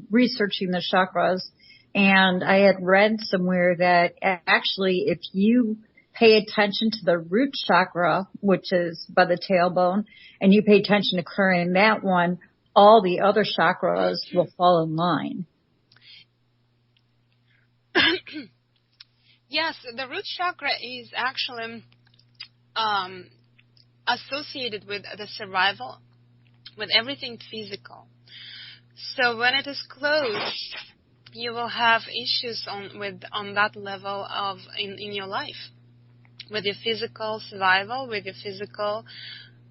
researching the chakras. And I had read somewhere that actually if you pay attention to the root chakra, which is by the tailbone, and you pay attention to clearing that one, all the other chakras will fall in line. Yes, the root chakra is actually associated with the survival, with everything physical. So when it is closed, you will have issues on that level of in your life, with your physical survival, with your physical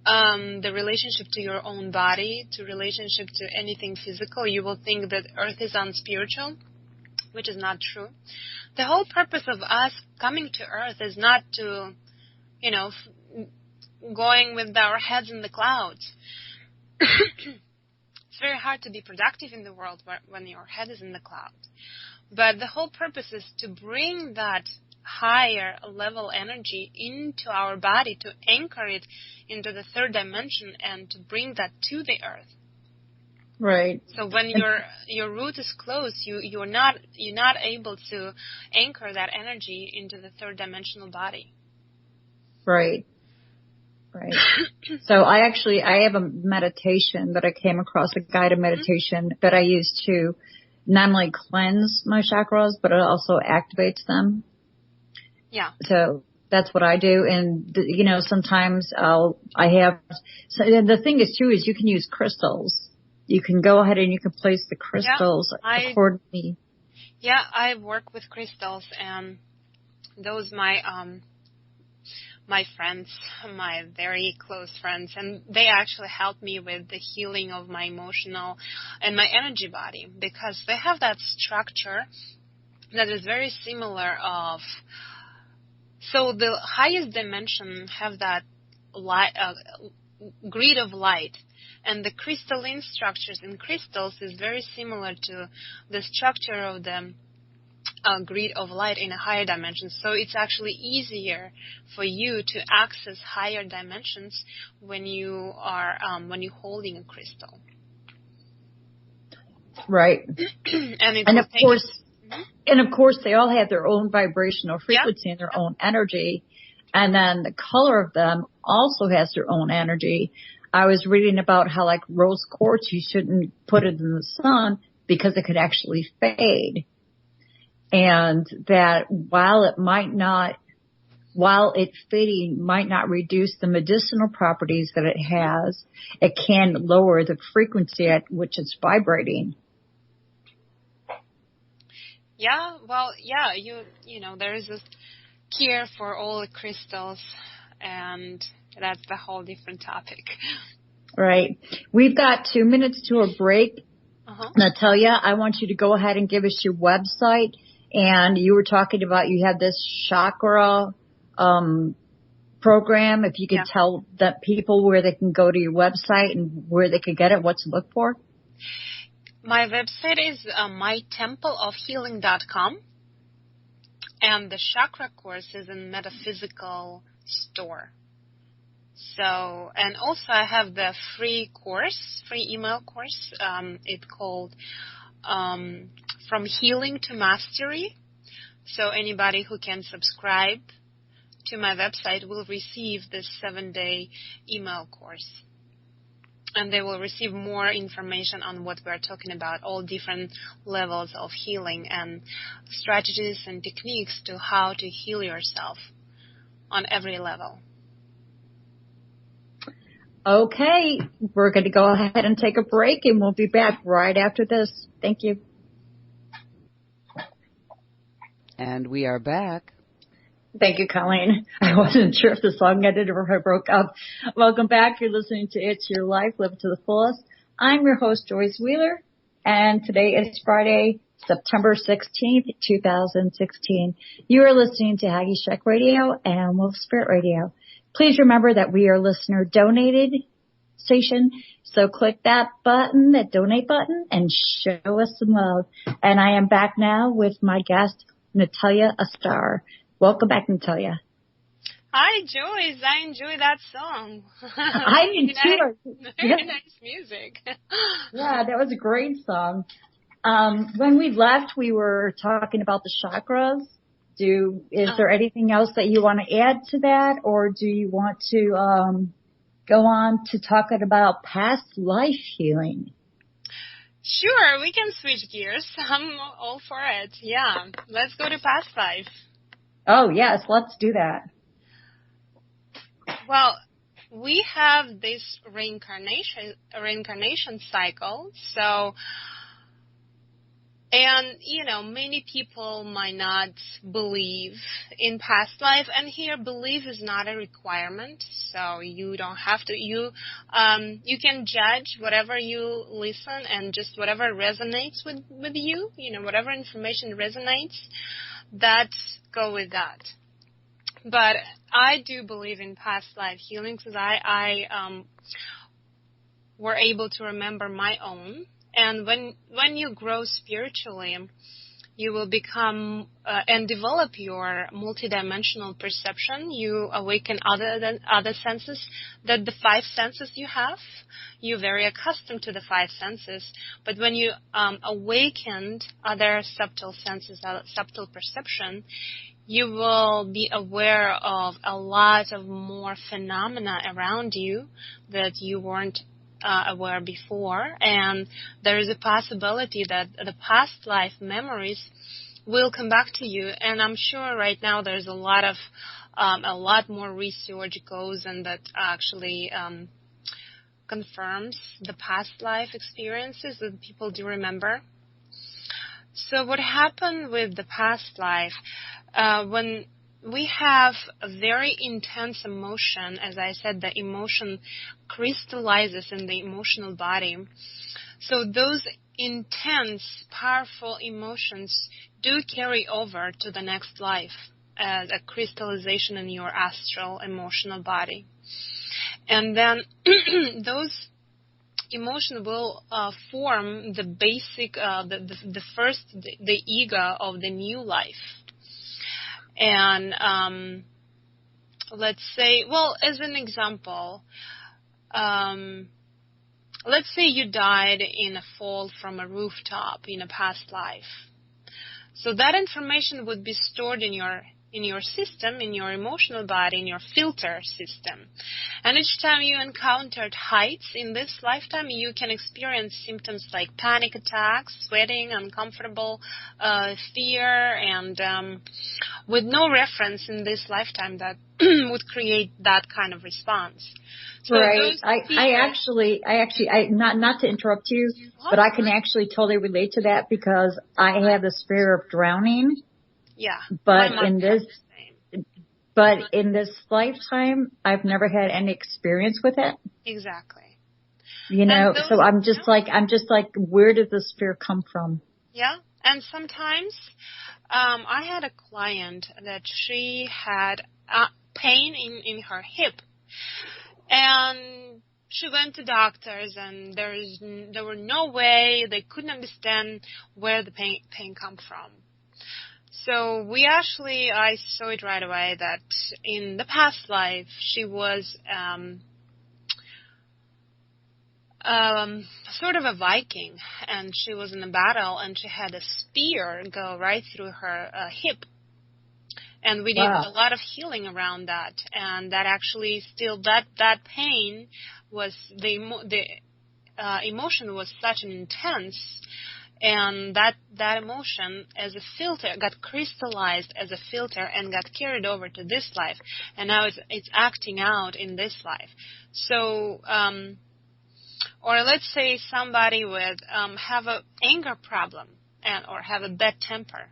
the relationship to your own body, to relationship to anything physical. You will think that earth is unspiritual, which is not true. The whole purpose of us coming to earth is not to, going with our heads in the clouds. It's very hard to be productive in the world when your head is in the clouds. But the whole purpose is to bring that higher level energy into our body, to anchor it into the third dimension and to bring that to the earth. Right. So when your root is closed, you're not able to anchor that energy into the third dimensional body. Right. Right. So I have a meditation that I came across, a guided meditation that I use to not only cleanse my chakras, but it also activates them. Yeah. So that's what I do. And, sometimes and the thing is too, is you can use crystals. You can go ahead and you can place the crystals accordingly. Yeah, I work with crystals, and those my friends, my very close friends, and they actually help me with the healing of my emotional and my energy body, because they have that structure that is very similar of, so the highest dimension have that light, grid of light, and the crystalline structures in crystals is very similar to the structure of the grid of light in a higher dimension. So it's actually easier for you to access higher dimensions when you are holding a crystal. Right. And of course, they all have their own vibrational frequency and their own energy. And then the color of them also has their own energy. I was reading about how, like, rose quartz, you shouldn't put it in the sun because it could actually fade. And that while it fading might not reduce the medicinal properties that it has, it can lower the frequency at which it's vibrating. Yeah, well, yeah, there is a cure for all the crystals, and that's the whole different topic. Right. We've got 2 minutes to a break. Natallia, I want you to go ahead and give us your website. And you were talking about you had this chakra program. If you could tell the people where they can go to your website and where they could get it, what to look for. My website is mytempleofhealing.com, and the chakra course is in Metaphysical Store. So, and also I have the free email course. It's called From Healing to Mastery. So anybody who can subscribe to my website will receive this 7-day email course. and they will receive more information on what we're talking about, all different levels of healing and strategies and techniques to how to heal yourself on every level. Okay, we're going to go ahead and take a break, and we'll be back right after this. Thank you. And we are back. Thank you, Colleen. I wasn't sure if the song ended or if I broke up. Welcome back. You're listening to It's Your Life, Live It to the Fullest. I'm your host, Joyce Wheeler, and today is Friday, September 16th, 2016. You are listening to Haggy Sheck Radio and Wolf Spirit Radio. Please remember that we are listener-donated station, so click that button, that donate button, and show us some love. And I am back now with my guest, Natallia Estar. Welcome back, Natallia. Hi, Joyce. I enjoy that song. I did too. Very nice music. Yeah, that was a great song. When we left, we were talking about the chakras. Is there anything else that you want to add to that, or do you want to go on to talking about past life healing? Sure, we can switch gears. I'm all for it. Yeah, let's go to past life. Oh, yes, let's do that. Well, we have this reincarnation cycle, so... And, many people might not believe in past life, and here belief is not a requirement, so you don't have to. You can judge whatever you listen and just whatever resonates with you, whatever information resonates, go with that. But I do believe in past life healing because I were able to remember my own. And when you grow spiritually, you will become and develop your multidimensional perception. You awaken other senses that the five senses you have. You're very accustomed to the five senses. But when you awakened other subtle senses, subtle perception, you will be aware of a lot of more phenomena around you that you weren't aware before, and there is a possibility that the past life memories will come back to you. And I'm sure right now there's a lot more research goes and that actually confirms the past life experiences that people do remember. So what happened with the past life, when we have a very intense emotion, as I said, the emotion crystallizes in the emotional body. So those intense, powerful emotions do carry over to the next life as a crystallization in your astral emotional body. And then those emotions will form the basic, the ego of the new life. And let's say, well, as an example, let's say you died in a fall from a rooftop in a past life. So that information would be stored in your system, in your emotional body, in your filter system. And each time you encountered heights in this lifetime, you can experience symptoms like panic attacks, sweating, uncomfortable fear, and with no reference in this lifetime that would create that kind of response. So right. I actually, not to interrupt you, but I can actually totally relate to that because I have this fear of drowning. Yeah. But in this lifetime, I've never had any experience with it. Exactly. So I'm just like, where did this fear come from? Yeah. And sometimes, I had a client that she had pain in her hip, and she went to doctors, and there were no way they couldn't understand where the pain come from. So I saw it right away that in the past life she was sort of a Viking, and she was in a battle, and she had a spear go right through her hip. And we did a lot of healing around that, and that actually still that pain was the emotion was such an intense, and that emotion as a filter got crystallized as a filter and got carried over to this life, and now it's acting out in this life. So, or let's say somebody would have a anger problem or have a bad temper.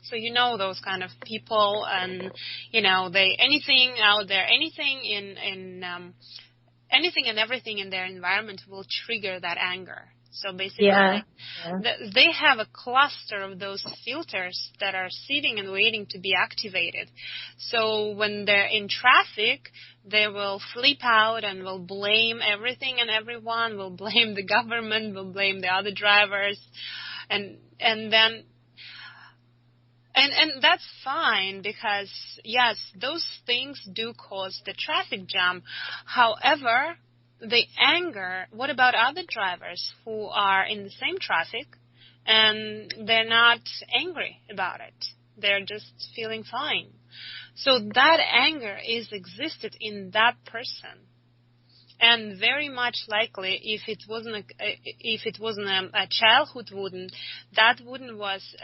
So those kind of people, and they anything out there, anything anything and everything in their environment will trigger that anger. So basically, they have a cluster of those filters that are sitting and waiting to be activated. So when they're in traffic, they will flip out and will blame everything and everyone, will blame the government, will blame the other drivers, and then. And that's fine, because, yes, those things do cause the traffic jam. However, the anger, what about other drivers who are in the same traffic and they're not angry about it? They're just feeling fine. So that anger is existed in that person. And very much likely, if it wasn't a childhood wound, that wound was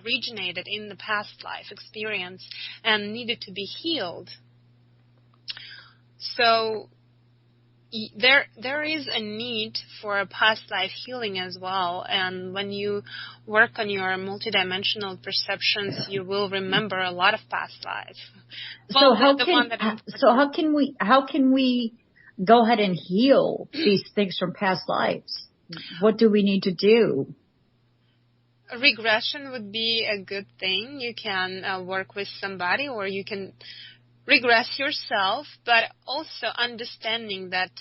originated in the past life experience and needed to be healed. So there is a need for a past life healing as well. And when you work on your multidimensional perceptions, you will remember a lot of past lives. So how can we go ahead and heal these things from past lives? What do we need to do? Regression would be a good thing. You can work with somebody, or you can regress yourself, but also understanding that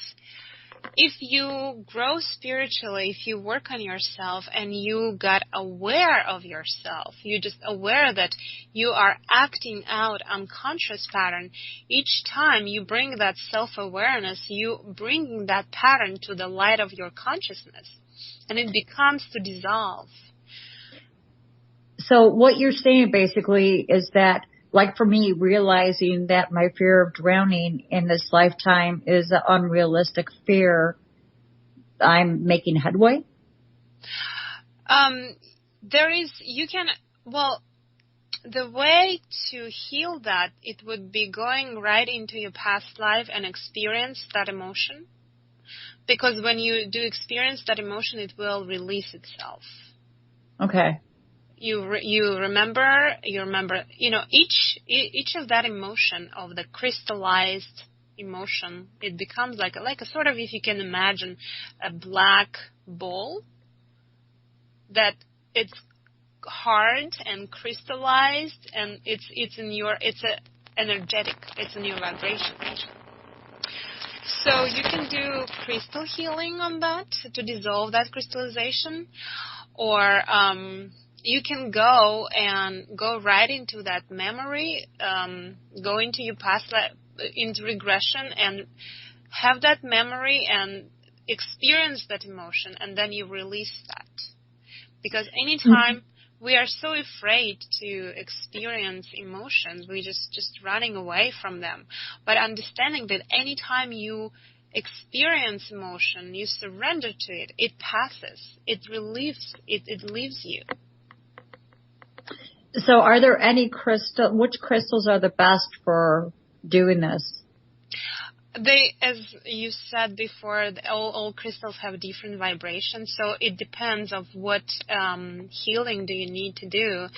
if you grow spiritually, if you work on yourself and you got aware of yourself, you just aware that you are acting out unconscious pattern, each time you bring that self-awareness, you bring that pattern to the light of your consciousness, and it becomes to dissolve. So what you're saying basically is that, like for me, realizing that my fear of drowning in this lifetime is an unrealistic fear, I'm making headway? The way to heal that, it would be going right into your past life and experience that emotion. Because when you do experience that emotion, it will release itself. Okay. You remember, each of that emotion, of the crystallized emotion, it becomes like a sort of, if you can imagine, a black ball that it's hard and crystallized, and it's energetic, it's in your vibration. So you can do crystal healing on that to dissolve that crystallization, or you can go right into that memory, go into your past life, into regression, and have that memory and experience that emotion, and then you release that. Because anytime we are so afraid to experience emotions, we just running away from them. But understanding that anytime you experience emotion, you surrender to it, it passes, it relieves, it leaves you. So are there any which crystals are the best for doing this? As you said before, all crystals have different vibrations, so it depends of what healing do you need to do.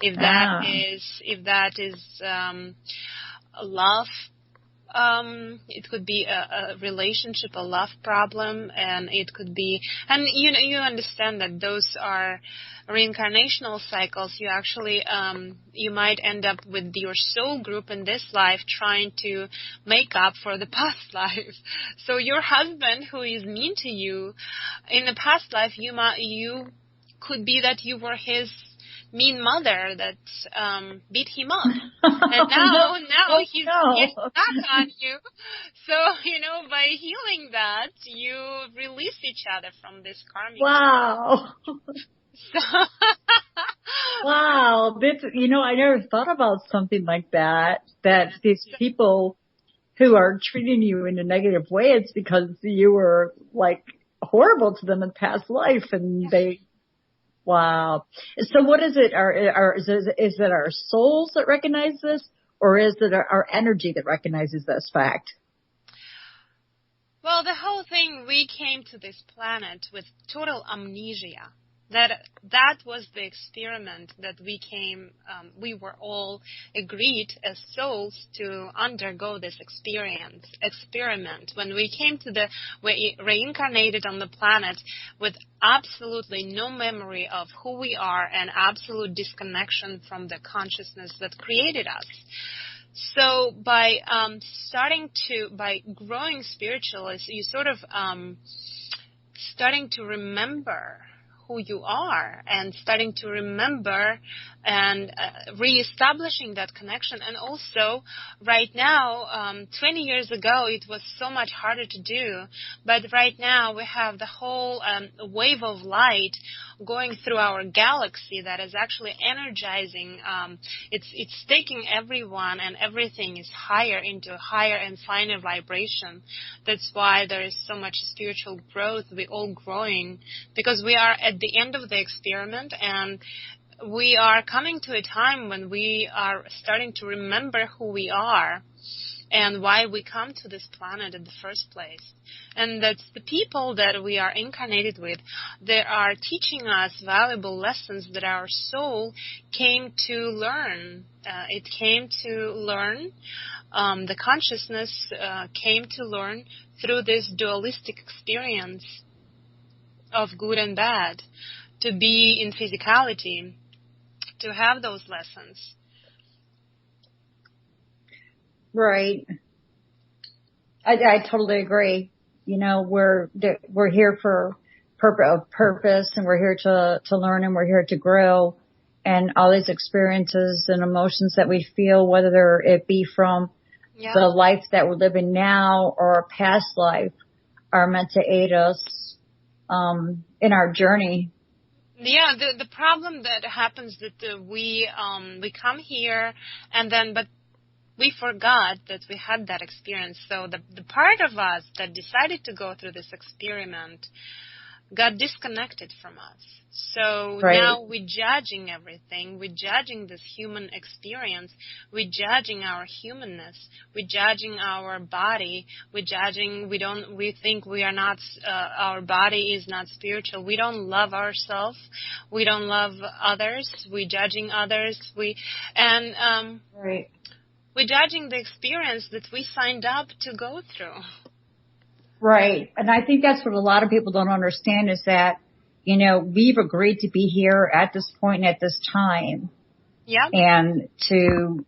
If that is love, it could be a relationship, a love problem, and it could be, and you understand that those are reincarnational cycles. You actually you might end up with your soul group in this life trying to make up for the past life. So your husband who is mean to you in the past life, you could be that you were his mean mother that beat him up, and now he's getting back on you. So by healing that, you release each other from this karmic. Wow. Wow. That's, I never thought about something like that, that these people who are treating you in a negative way, it's because you were like horrible to them in past life and wow. So what is it? Is it our souls that recognize this, or is it our energy that recognizes this fact? Well, the whole thing, we came to this planet with total amnesia. That was the experiment that we were all agreed as souls to undergo this experiment. When we we reincarnated on the planet with absolutely no memory of who we are and absolute disconnection from the consciousness that created us. So by growing spiritually, you sort of starting to remember who you are and starting to remember and reestablishing that connection. And also right now, 20 years ago, it was so much harder to do. But right now we have the whole wave of light going through our galaxy that is actually energizing. It's taking everyone and everything is higher into higher and finer vibration. That's why there is so much spiritual growth. We're all growing because we are at the end of the experiment, and we are coming to a time when we are starting to remember who we are and why we come to this planet in the first place. And that's the people that we are incarnated with. They are teaching us valuable lessons that our soul came to learn. It came to learn. The consciousness came to learn through this dualistic experience of good and bad, to be in physicality, to have those lessons. Right. I totally agree. We're here for purpose, and we're here to learn, and we're here to grow. And all these experiences and emotions that we feel, whether it be from the life that we're living now or a past life, are meant to aid us in our journey. Yeah, the problem that happens that we come here but we forgot that we had that experience. So the part of us that decided to go through this experiment got disconnected from us. So now we're judging everything. We're judging this human experience. We're judging our humanness. We're judging our body. We're judging, we think we are not, our body is not spiritual. We don't love ourselves. We don't love others. We're judging others. We're judging the experience that we signed up to go through. Right. And I think that's what a lot of people don't understand is that, we've agreed to be here at this point at this time. Yeah. And to,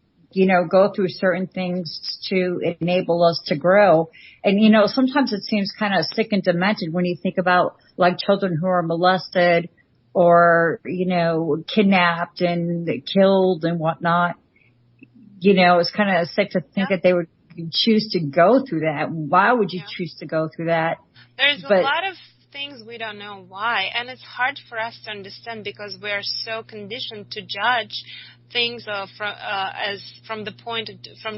go through certain things to enable us to grow. And, sometimes it seems kind of sick and demented when you think about like children who are molested or, kidnapped and killed and whatnot. It's kind of sick to think that they would choose to go through that. Why would you choose to go through that? There's a lot of things we don't know why, and it's hard for us to understand because we're so conditioned to judge things from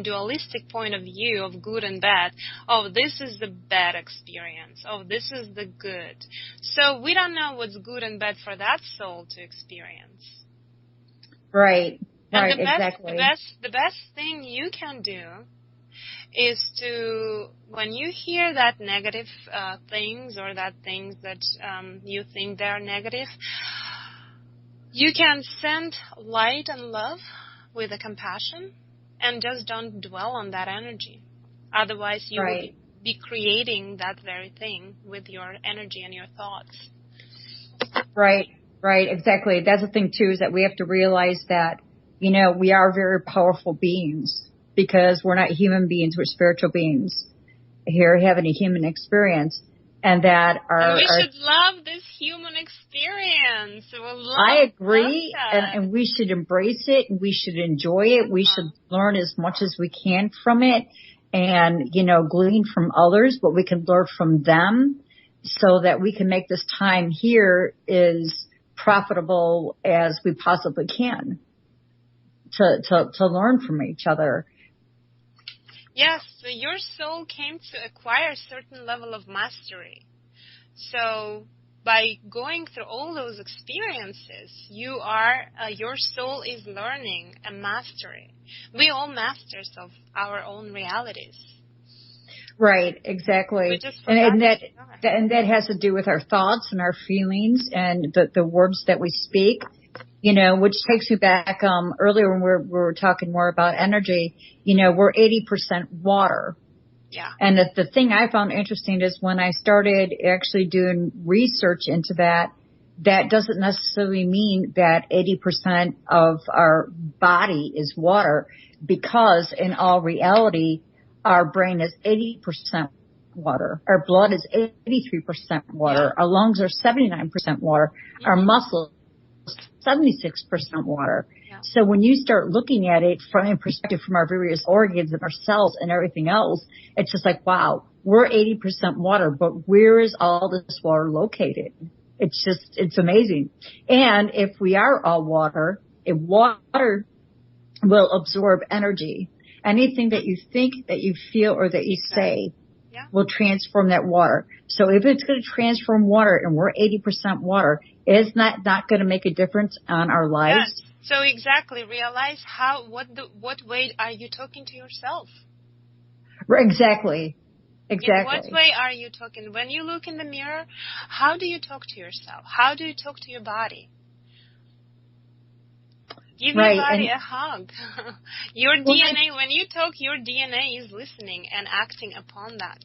dualistic point of view of good and bad. Oh, this is the bad experience. Oh, this is the good. So we don't know what's good and bad for that soul to experience. Right. And Exactly. The best thing you can do is to, when you hear that negative things or that things that you think they are negative, you can send light and love with a compassion and just don't dwell on that energy. Otherwise, you will be creating that very thing with your energy and your thoughts. Right, exactly. That's the thing, too, is that we have to realize that, we are very powerful beings because we're not human beings, we're spiritual beings here having a human experience. And that we should love this human experience. I agree, and we should embrace it, and we should enjoy it. We should learn as much as we can from it and, glean from others, what we can learn from them so that we can make this time here is profitable as we possibly can to learn from each other. Yes, so your soul came to acquire a certain level of mastery. So by going through all those experiences, your soul is learning a mastery. We all masters of our own realities. Right, exactly. And that has to do with our thoughts and our feelings and the words that we speak, which takes me back, earlier when we were talking more about energy, we're 80% water. Yeah. And the thing I found interesting is when I started actually doing research into that doesn't necessarily mean that 80% of our body is water, because in all reality, our brain is 80% water. Our blood is 83% water. Our lungs are 79% water. Our muscles 76% water. Yeah. So when you start looking at it from a perspective from our various organs and our cells and everything else, it's just like, wow, we're 80% water, but where is all this water located? It's amazing. And if we are all water, if water will absorb energy, anything that you think, that you feel, or that you say will transform that water. So if it's going to transform water and we're 80% water, is not going to make a difference on our lives? Yes. So exactly, realize what way are you talking to yourself? Exactly. In what way are you talking? When you look in the mirror, how do you talk to yourself? How do you talk to your body? Give your body a hug. Your DNA, when you talk, your DNA is listening and acting upon that.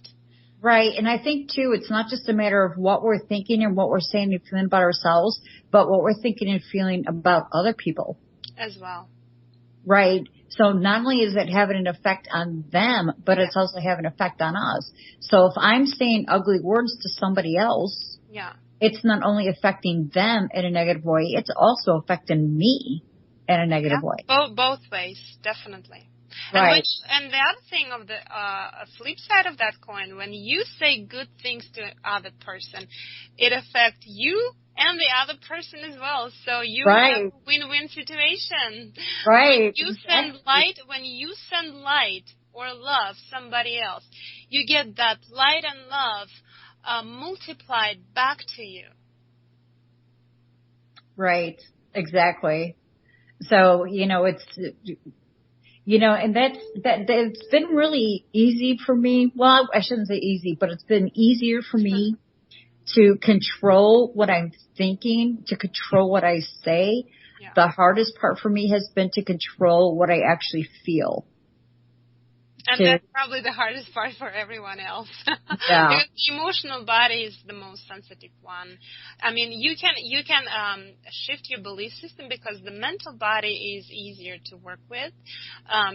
Right. And I think, too, it's not just a matter of what we're thinking and what we're saying and feeling about ourselves, but what we're thinking and feeling about other people. As well. Right. So not only is it having an effect on them, but it's also having an effect on us. So if I'm saying ugly words to somebody else, it's not only affecting them in a negative way, it's also affecting me in a negative way. Both ways, definitely. Right. And the other thing of the flip side of that coin, when you say good things to other person, it affects you and the other person as well. So you have a win-win situation. Right. When you send light or love somebody else, you get that light and love multiplied back to you. Right. Exactly. So, it's, and that's been really easy for me. Well, I shouldn't say easy, but it's been easier for me to control what I'm thinking, to control what I say. Yeah. The hardest part for me has been to control what I actually feel. And that's probably the hardest part for everyone else. Yeah. Because the emotional body is the most sensitive one. I mean, you can shift your belief system because the mental body is easier to work with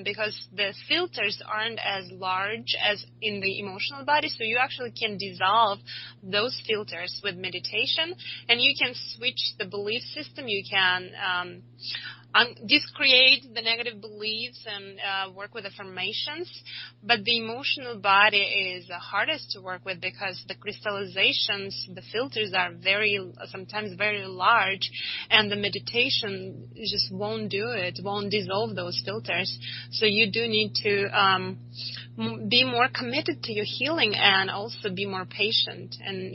because the filters aren't as large as in the emotional body. So you actually can dissolve those filters with meditation, and you can switch the belief system. You can discreate the negative beliefs and work with affirmations, but the emotional body is the hardest to work with because the crystallizations, the filters are sometimes very large, and the meditation just won't do it, won't dissolve those filters. So you do need to be more committed to your healing and also be more patient and,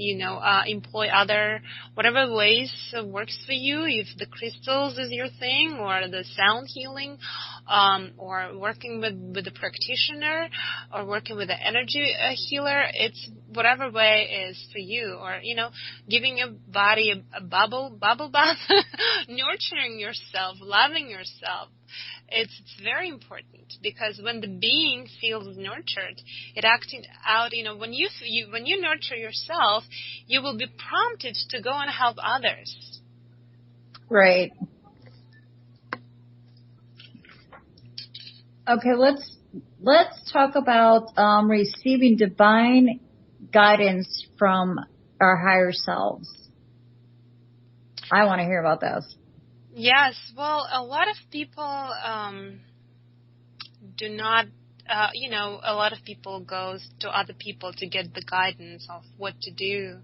employ other, whatever ways works for you. If the crystals is your thing, or the sound healing, or working with the practitioner, or working with the energy healer, it's whatever way is for you. Or, giving your body a bubble bath, nurturing yourself, loving yourself. It's very important because when the being feels nurtured, it acting out. When you nurture yourself, you will be prompted to go and help others. Right. Okay, let's talk about receiving divine guidance from our higher selves. I want to hear about this. Yes, well, a lot of people do not a lot of people go to other people to get the guidance of what to do,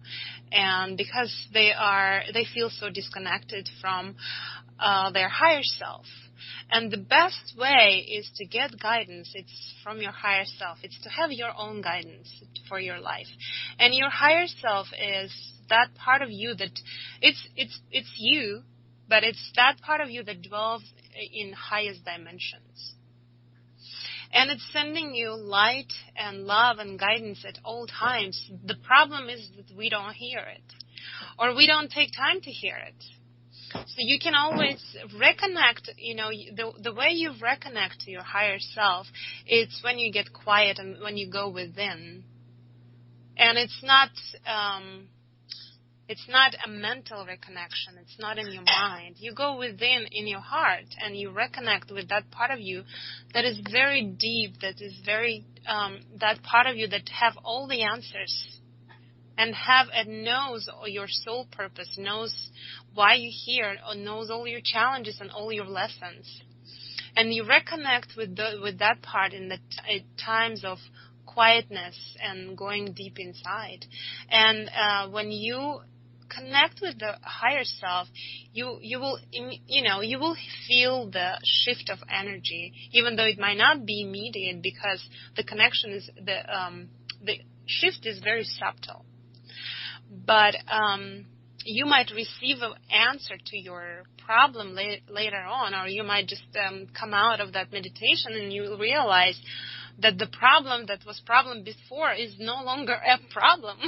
and because they feel so disconnected from their higher self. And the best way is to get guidance. It's from your higher self. It's to have your own guidance for your life. And your higher self is that part of you that it's you, but it's that part of you that dwells in highest dimensions. And it's sending you light and love and guidance at all times. The problem is that we don't hear it, or we don't take time to hear it. So you can always reconnect, the way you reconnect to your higher self, it's when you get quiet and when you go within. And it's not a mental reconnection. It's not in your mind. You go within in your heart and you reconnect with that part of you that is very deep, that is very, that part of you that have all the answers. And knows your soul purpose, knows why you're here, or knows all your challenges and all your lessons. And you reconnect with that part in the times of quietness and going deep inside. And when you connect with the higher self, you will feel the shift of energy, even though it might not be immediate, because the connection is the shift is very subtle. But you might receive an answer to your problem later on, or you might just come out of that meditation and you realize that the problem that was problem before is no longer a problem.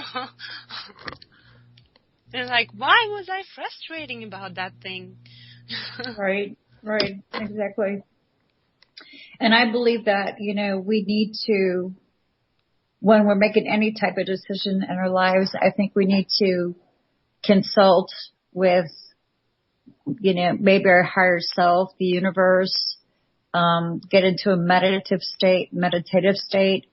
And like, why was I frustrating about that thing? Right, exactly. And I believe that, we need to, when we're making any type of decision in our lives, I think we need to consult with, maybe our higher self, the universe, get into a meditative state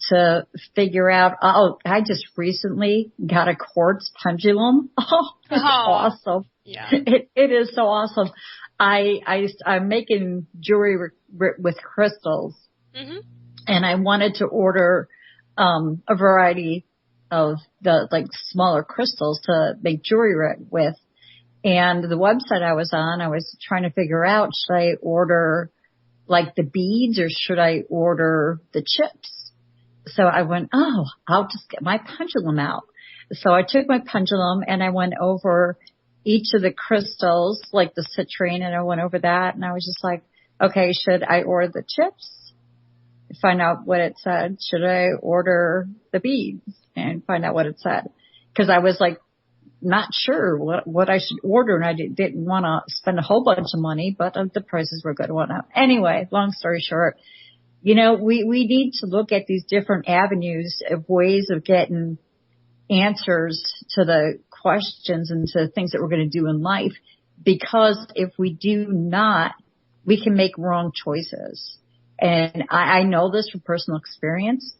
to figure out, I just recently got a quartz pendulum. Oh, it's awesome. Yeah. It is so awesome. I'm making jewelry with crystals. Mm-hmm. And I wanted to order a variety of the smaller crystals to make jewelry with. And the website I was on, I was trying to figure out, should I order the beads or should I order the chips? So I went, I'll just get my pendulum out. So I took my pendulum and I went over each of the crystals, like the citrine, and I went over that, and I was just like, okay, should I order the chips? Find out what it said. Should I order the beads and find out what it said? Because I was not sure what I should order, and I didn't want to spend a whole bunch of money, but the prices were good and whatnot. Anyway, long story short, we need to look at these different avenues of ways of getting answers to the questions and to things that we're going to do in life, because if we do not, we can make wrong choices. And I know this from personal experience.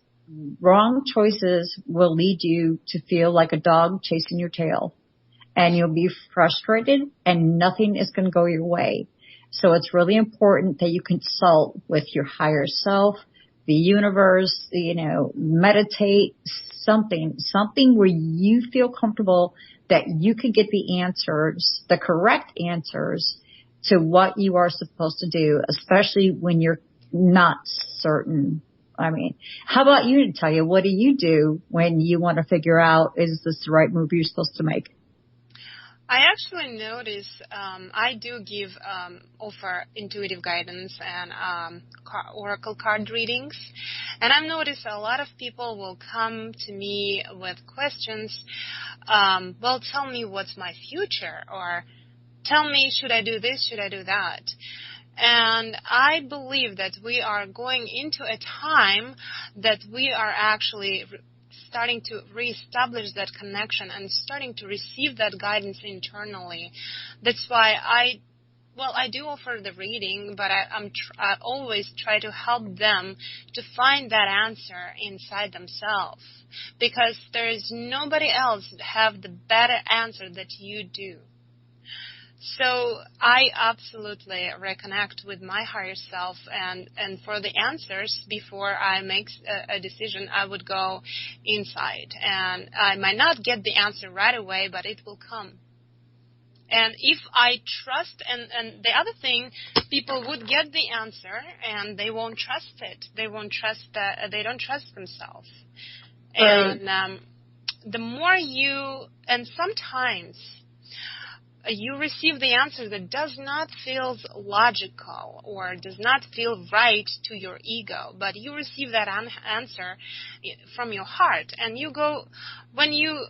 Wrong choices will lead you to feel like a dog chasing your tail, and you'll be frustrated and nothing is going to go your way. So it's really important that you consult with your higher self, the universe, meditate, something where you feel comfortable that you can get the answers, the correct answers to what you are supposed to do, especially when you're not certain. I mean, how about you, Natallia? What do you do when you want to figure out, is this the right move you're supposed to make? I actually notice I do offer intuitive guidance and oracle card readings. And I've noticed a lot of people will come to me with questions. Tell me what's my future, or tell me, should I do this, should I do that? And I believe that we are going into a time that we are actually starting to reestablish that connection and starting to receive that guidance internally. That's why I do offer the reading, but I always try to help them to find that answer inside themselves, because there is nobody else have the better answer that you do. So I absolutely reconnect with my higher self, and for the answers before I make a decision, I would go inside, and I might not get the answer right away, but it will come. And if I trust, and the other thing, people would get the answer and they won't trust it. They won't trust that, they don't trust themselves. Right. And the more and sometimes you receive the answer that does not feel logical or does not feel right to your ego, but you receive that answer from your heart, and you go, when you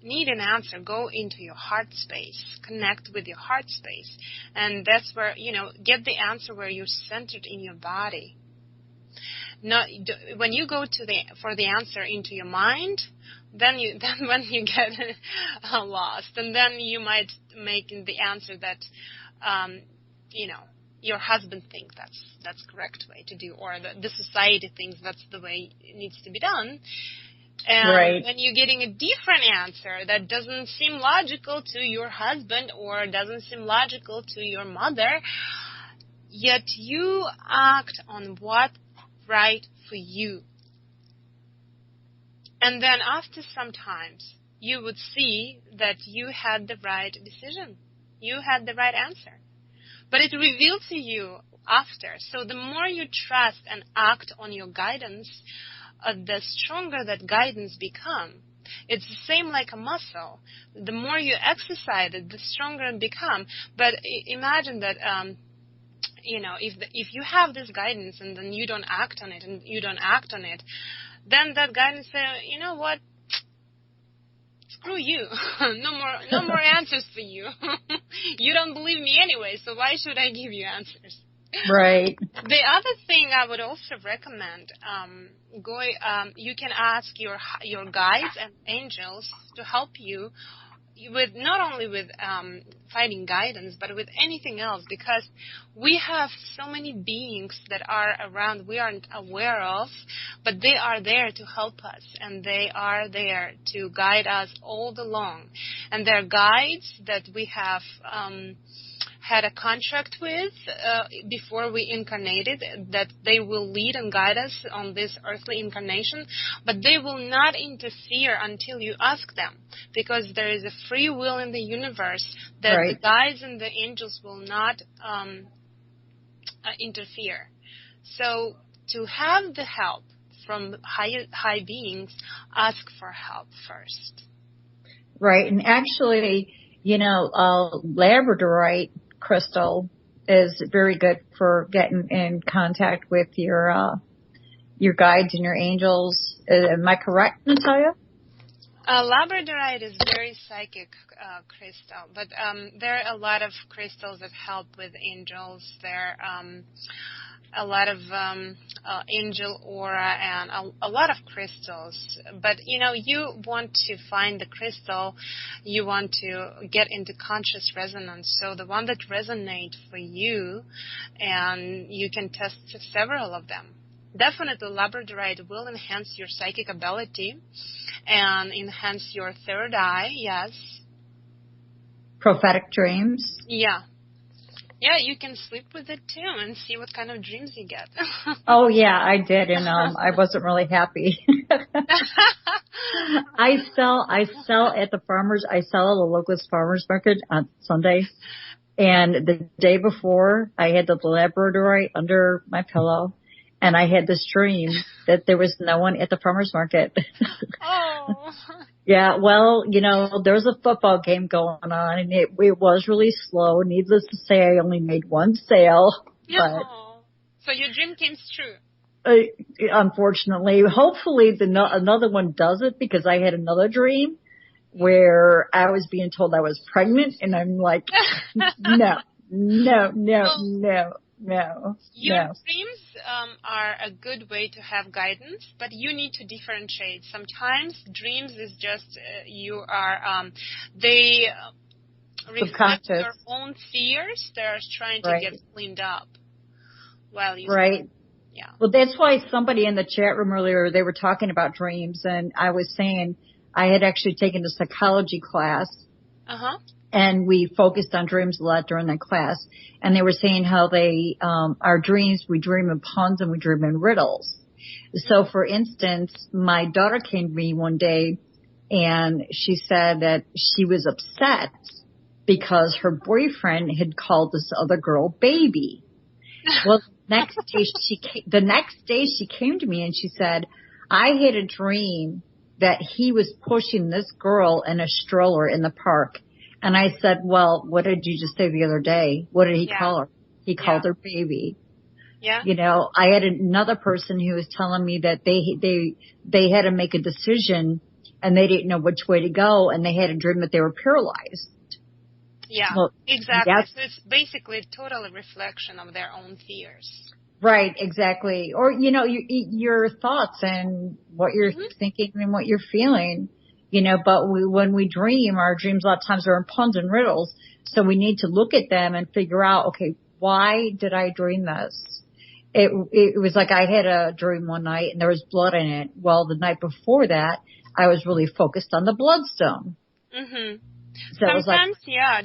need an answer, go into your heart space, connect with your heart space, and that's where, get the answer where you're centered in your body. Not when you go for the answer into your mind, then when you get lost, and then you might make the answer that your husband thinks that's correct way to do, or the society thinks that's the way it needs to be done. And when you're getting a different answer that doesn't seem logical to your husband or doesn't seem logical to your mother, yet you act on what's right for you. And then after some times, you would see that you had the right decision. You had the right answer. But it revealed to you after. So the more you trust and act on your guidance, the stronger that guidance become. It's the same like a muscle. The more you exercise it, the stronger it become. But imagine that, if you have this guidance and then you don't act on it, then that guidance says, you know what? Screw you. No more answers for you. You don't believe me anyway, so why should I give you answers? Right. The other thing I would also recommend, you can ask your guides and angels to help you with not only with finding guidance, but with anything else, because we have so many beings that are around we aren't aware of, but they are there to help us, and they are there to guide us all along. And they're guides that we have had a contract with before we incarnated, that they will lead and guide us on this earthly incarnation, but they will not interfere until you ask them, because there is a free will in the universe that the guides and the angels will not interfere. So to have the help from high beings, ask for help first. Right, and actually, labradorite crystal is very good for getting in contact with your guides and your angels. Am I correct, Natallia? Labradorite is very psychic crystal, but there are a lot of crystals that help with angels. There are a lot of angel aura and a lot of crystals. But, you want to find the crystal, you want to get into conscious resonance. So the one that resonates for you, and you can test several of them. Definitely labradorite will enhance your psychic ability and enhance your third eye, yes. Prophetic dreams. Yeah. Yeah, you can sleep with it too and see what kind of dreams you get. Oh yeah, I did, and I wasn't really happy. I sell at the locust farmers market on Sunday, and the day before I had the labradorite under my pillow, and I had this dream that there was no one at the farmers market. Oh. Yeah, well, there was a football game going on, and it was really slow. Needless to say, I only made one sale. But so your dream came true. Unfortunately. Hopefully another one does it, because I had another dream where I was being told I was pregnant, and I'm like, no. Your dreams are a good way to have guidance, but you need to differentiate. Sometimes dreams is just you are they reflect your own fears. They're trying to get cleaned up while you yeah. Well, that's why somebody in the chat room earlier, they were talking about dreams, and I was saying I had actually taken a psychology class. And we focused on dreams a lot during that class. And they were saying how our dreams, we dream in puns and we dream in riddles. So for instance, my daughter came to me one day and she said that she was upset because her boyfriend had called this other girl baby. Well, the next day she came to me and she said, I had a dream that he was pushing this girl in a stroller in the park. And I said, well, what did you just say the other day? What did he call her? He called her baby. Yeah. You know, I had another person who was telling me that they had to make a decision and they didn't know which way to go and they had a dream that they were paralyzed. Yeah, well, exactly. So it's basically a total reflection of their own fears. Right, exactly. Or, you know, your thoughts and what you're thinking and what you're feeling. You know, but when we dream, our dreams a lot of times are in puns and riddles. So we need to look at them and figure out, okay, why did I dream this? It was like I had a dream one night and there was blood in it. Well, the night before that, I was really focused on the bloodstone. Mm-hmm. So sometimes,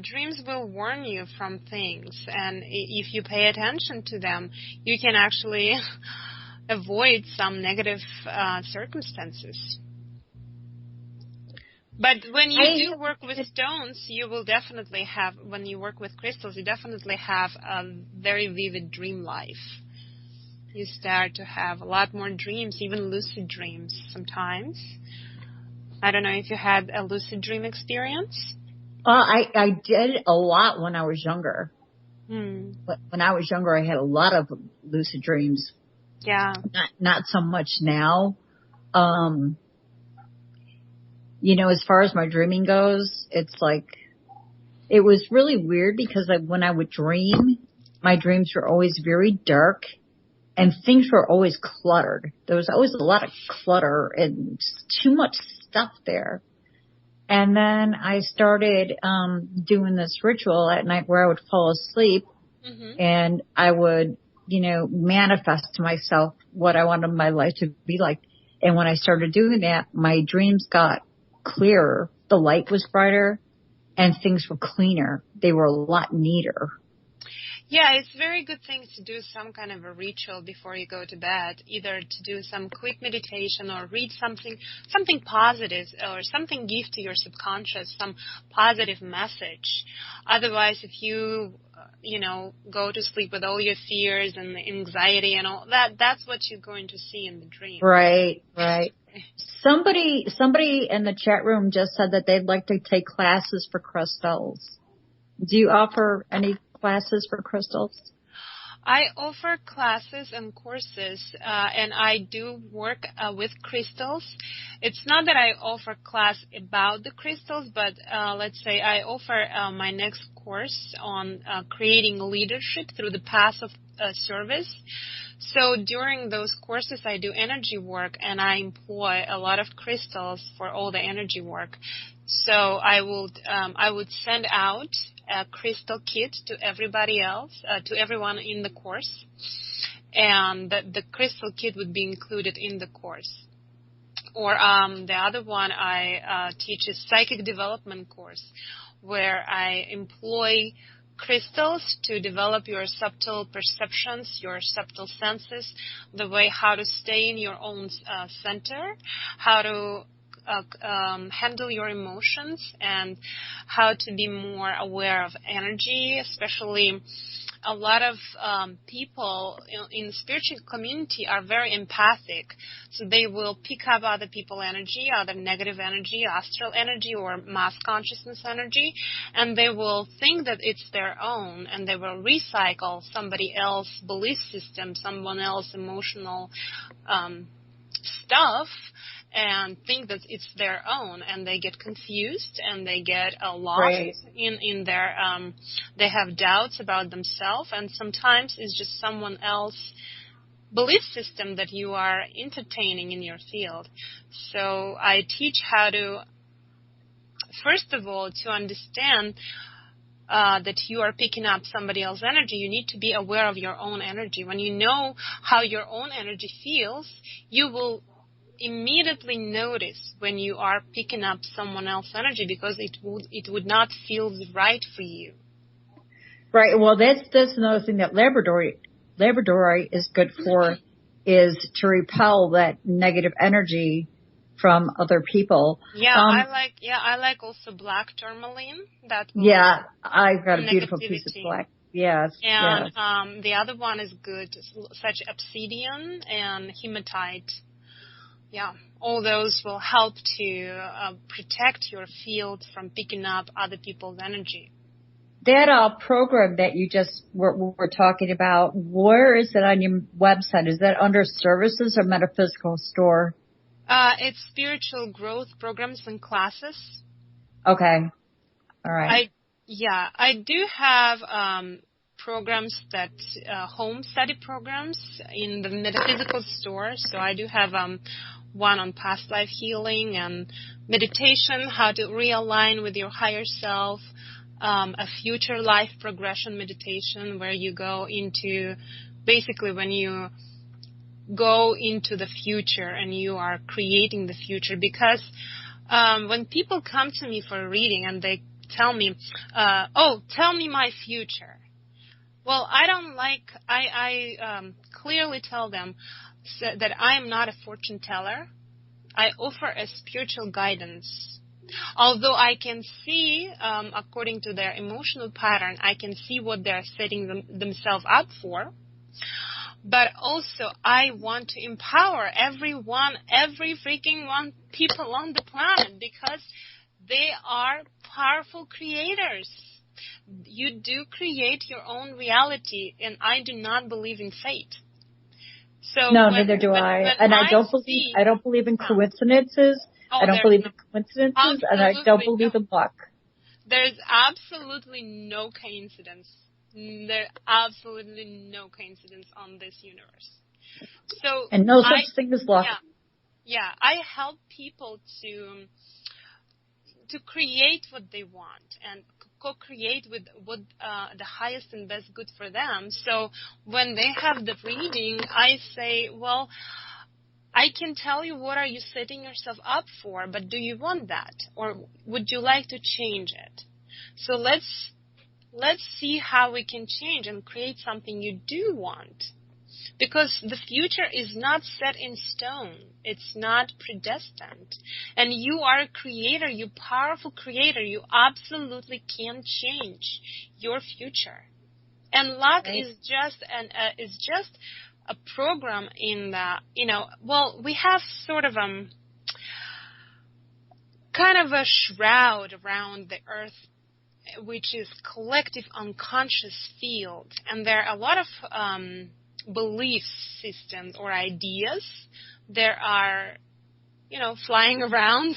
dreams will warn you from things. And if you pay attention to them, you can actually avoid some negative circumstances. But when you do work with stones, you will definitely have, when you work with crystals, you definitely have a very vivid dream life. You start to have a lot more dreams, even lucid dreams sometimes. I don't know if you had a lucid dream experience. I did a lot when I was younger. But when I was younger, I had a lot of lucid dreams. Yeah. Not so much now. You know, as far as my dreaming goes, it's like, it was really weird because when I would dream, my dreams were always very dark and things were always cluttered. There was always a lot of clutter and too much stuff there. And then I started doing this ritual at night where I would fall asleep and I would, you know, manifest to myself what I wanted my life to be like. And when I started doing that, my dreams got clearer, the light was brighter, and things were cleaner. They were a lot neater. Yeah, it's a very good thing to do some kind of a ritual before you go to bed, either to do some quick meditation or read something positive or something give to your subconscious, some positive message. Otherwise, if you go to sleep with all your fears and the anxiety and all that, that's what you're going to see in the dream. Right. Somebody in the chat room just said that they'd like to take classes for crystals. Do you offer any classes for crystals? I offer classes and courses, and I do work with crystals. It's not that I offer class about the crystals, but let's say I offer my next course on creating leadership through the path of service. So during those courses, I do energy work, and I employ a lot of crystals for all the energy work. So I would send out a crystal kit to everybody else, to everyone in the course, and the crystal kit would be included in the course. Or the other one I teach is psychic development course, where I employ crystals to develop your subtle perceptions, your subtle senses, the way how to stay in your own center, how to handle your emotions, and how to be more aware of energy. Especially a lot of people in the spiritual community are very empathic, so they will pick up other people's energy, other negative energy, astral energy, or mass consciousness energy, and they will think that it's their own, and they will recycle somebody else's belief system, someone else's emotional stuff, and think that it's their own, and they get confused and they get lost in their they have doubts about themselves, and sometimes it's just someone else's belief system that you are entertaining in your field. So I teach how to, first of all, to understand that you are picking up somebody else's energy. You need to be aware of your own energy. When you know how your own energy feels, you will immediately notice when you are picking up someone else's energy, because it would not feel right for you. Right. Well, that's another thing that Labradorite is good for, is to repel that negative energy from other people. I like also black tourmaline. That will I've got a beautiful piece of black. Yes. And the other one is good, such obsidian and hematite. Yeah, all those will help to protect your field from picking up other people's energy. That program that you just were talking about, where is it on your website? Is that under services or metaphysical store? It's spiritual growth programs and classes. Okay. All right. I do have programs that home study programs in the metaphysical store. So I do have one on past life healing and meditation, how to realign with your higher self, a future life progression meditation where you go into, basically when you go into the future and you are creating the future. Because when people come to me for a reading and they tell me, tell me my future. Well, I clearly tell them that I am not a fortune teller. I offer a spiritual guidance. Although I can see, according to their emotional pattern, I can see what they're setting themselves up for. But also, I want to empower every freaking one people on the planet, because they are powerful creators. You do create your own reality, and I do not believe in fate. So no, neither do I. And I don't believe in coincidences. I don't believe in coincidences, and I don't believe in luck. There's absolutely no coincidence. There's absolutely no coincidence on this universe. So, and no such thing as luck. Yeah, I help people to create what they want and co-create with what the highest and best good for them. So when they have the reading, I say, well, I can tell you what are you setting yourself up for, but do you want that? Or would you like to change it? So let's see how we can change and create something you do want. Because the future is not set in stone. It's not predestined. And you are a creator, you powerful creator. You absolutely can change your future. And luck is just a program in the, we have sort of kind of a shroud around the earth, which is collective unconscious field. And there are a lot of belief systems or ideas there are, flying around.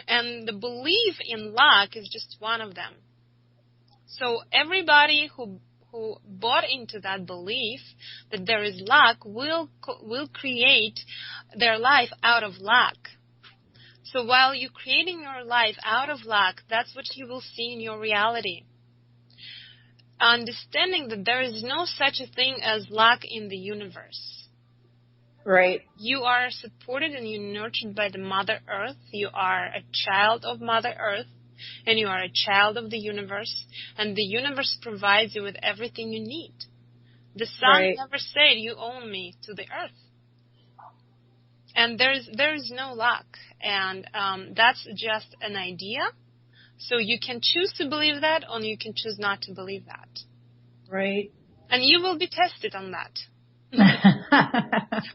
And the belief in luck is just one of them. So everybody who bought into that belief that there is luck will create their life out of luck. So while you're creating your life out of luck, that's what you will see in your reality. Understanding that there is no such a thing as luck in the universe. Right. You are supported and you're nurtured by the Mother Earth. You are a child of Mother Earth, and you are a child of the universe, and the universe provides you with everything you need. The sun never said, you own me, to the earth. And there is no luck, and that's just an idea. So you can choose to believe that, or you can choose not to believe that. Right. And you will be tested on that.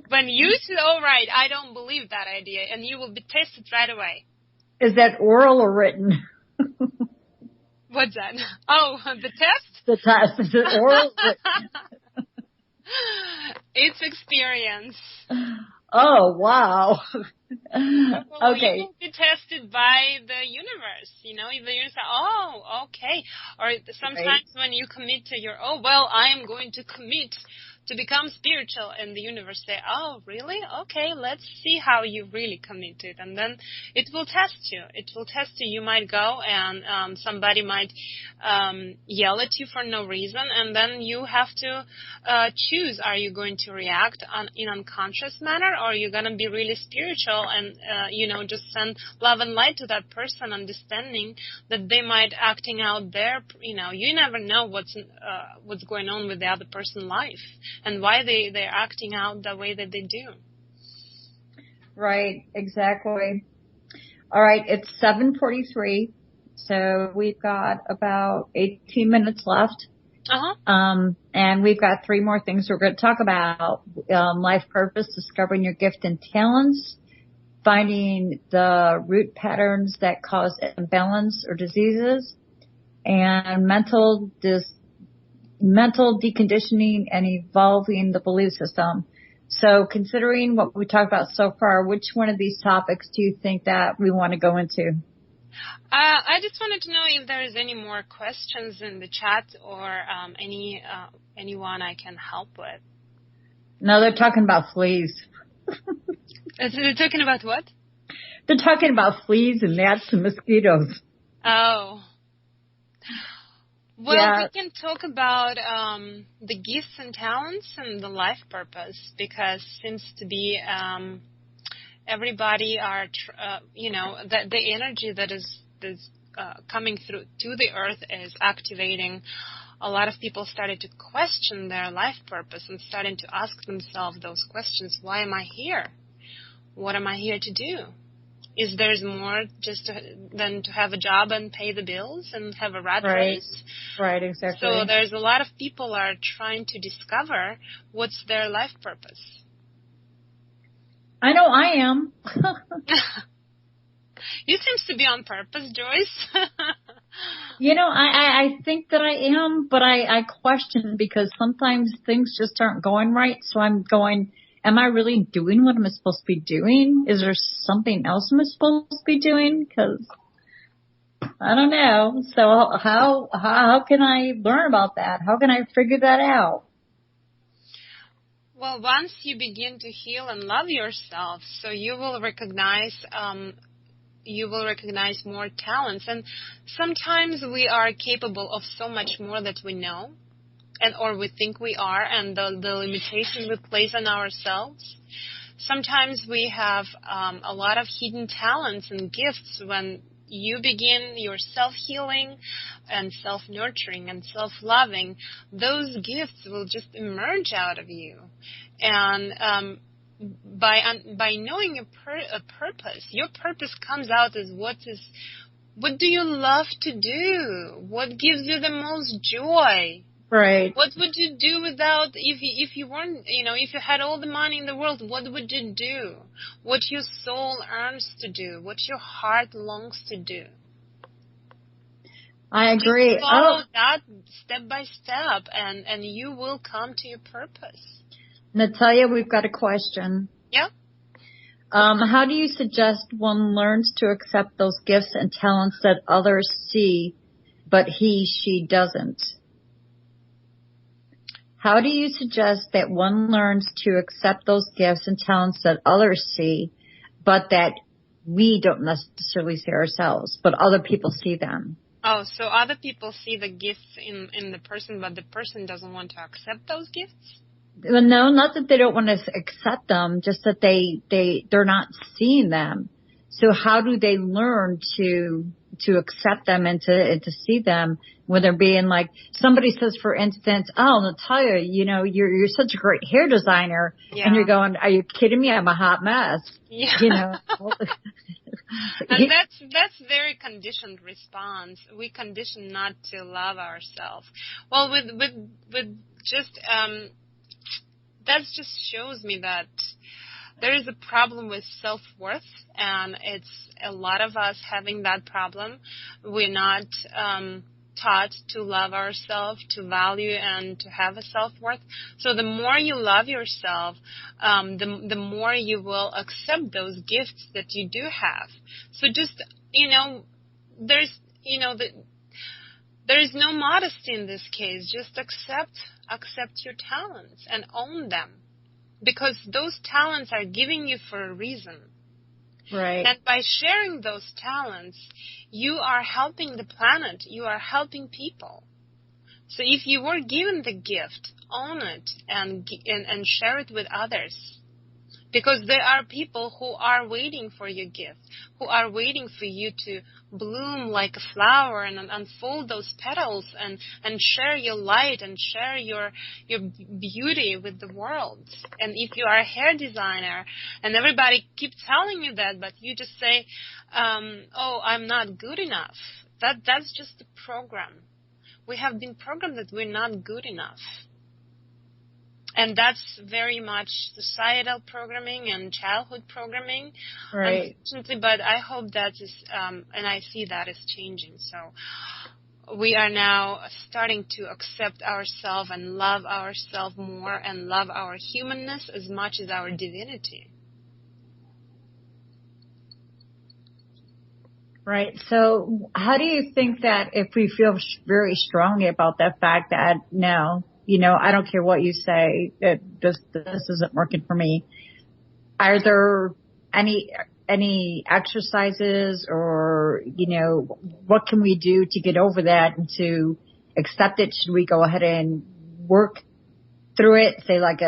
When you say, right, I don't believe that idea, and you will be tested right away. Is that oral or written? What's that? Oh, the test? The test. Is it oral? It's experience. Oh, wow. Well, okay. You will be tested by the universe, The universe, okay. Or sometimes when you commit to I am going to commit to become spiritual, and the universe say, oh, really? Okay, let's see how you really commit to it. And then it will test you. It will test you. You might go and somebody might yell at you for no reason, and then you have to choose. Are you going to react in unconscious manner, or are you going to be really spiritual and, just send love and light to that person, understanding that they might acting out their, you never know what's going on with the other person's life and why they're acting out the way that they do. Right, exactly. All right, it's 7:43, so we've got about 18 minutes left. And we've got 3 more things we're going to talk about. Life purpose, discovering your gift and talents, finding the root patterns that cause imbalance or diseases, and mental deconditioning and evolving the belief system. So considering what we talked about so far, which one of these topics do you think that we want to go into? I just wanted to know if there is any more questions in the chat or anyone I can help with. No, they're talking about fleas. They're talking about what? They're talking about fleas and gnats and mosquitoes. Oh. Well, yeah. We can talk about the gifts and talents and the life purpose, because seems to be everybody are, the energy that is coming through to the earth is activating. A lot of people started to question their life purpose and starting to ask themselves those questions. Why am I here? What am I here to do? Is there more than to have a job and pay the bills and have a rat race? Right, exactly. So there's a lot of people are trying to discover what's their life purpose. I know I am. You seems to be on purpose, Joyce. I think that I am, but I question because sometimes things just aren't going right. So I'm going, am I really doing what I'm supposed to be doing? Is there something else I'm supposed to be doing? Because I don't know. So how can I learn about that? How can I figure that out? Well, once you begin to heal and love yourself, so you will recognize more talents. And sometimes we are capable of so much more that we know or we think we are, and the limitation we place on ourselves. Sometimes we have a lot of hidden talents and gifts. When you begin your self-healing and self-nurturing and self-loving, those gifts will just emerge out of you. And by knowing a purpose, your purpose comes out as what do you love to do? What gives you the most joy? Right. What would you do without, if you weren't, if you had all the money in the world, what would you do? What your soul yearns to do? What your heart longs to do? I agree. Just follow that step by step, and you will come to your purpose. Natallia, we've got a question. Yeah. How do you suggest one learns to accept those gifts and talents that others see, but she doesn't? How do you suggest that one learns to accept those gifts and talents that others see, but that we don't necessarily see ourselves, but other people see them? Oh, so other people see the gifts in the person, but the person doesn't want to accept those gifts? Well, no, not that they don't want to accept them, just that they're not seeing them. So how do they learn to accept them and to see them when they're being like, somebody says, for instance, oh, Natallia, you're such a great hair designer. Yeah. And you're going, are you kidding me? I'm a hot mess. Yeah. And that's very conditioned response. We condition not to love ourselves. Well, with just, that just shows me that there is a problem with self-worth, and it's a lot of us having that problem. We're not taught to love ourselves, to value, and to have a self-worth. So the more you love yourself, the more you will accept those gifts that you do have. So just, there's There is no modesty in this case. Just accept your talents and own them, because those talents are giving you for a reason. Right. And by sharing those talents, you are helping the planet. You are helping people. So if you were given the gift, own it and share it with others. Because there are people who are waiting for your gift, who are waiting for you to bloom like a flower and unfold those petals and share your light and share your beauty with the world. And if you are a hair designer and everybody keeps telling you that, but you just say, oh, I'm not good enough, that's just the program. We have been programmed that we're not good enough. And that's very much societal programming and childhood programming, right. Unfortunately. But I hope that is, and I see that is changing. So we are now starting to accept ourselves and love ourselves more and love our humanness as much as our divinity. Right. So how do you think that if we feel very strongly about that fact that no, I don't care what you say, this isn't working for me. Are there any exercises or, what can we do to get over that and to accept it? Should we go ahead and work through it? Say like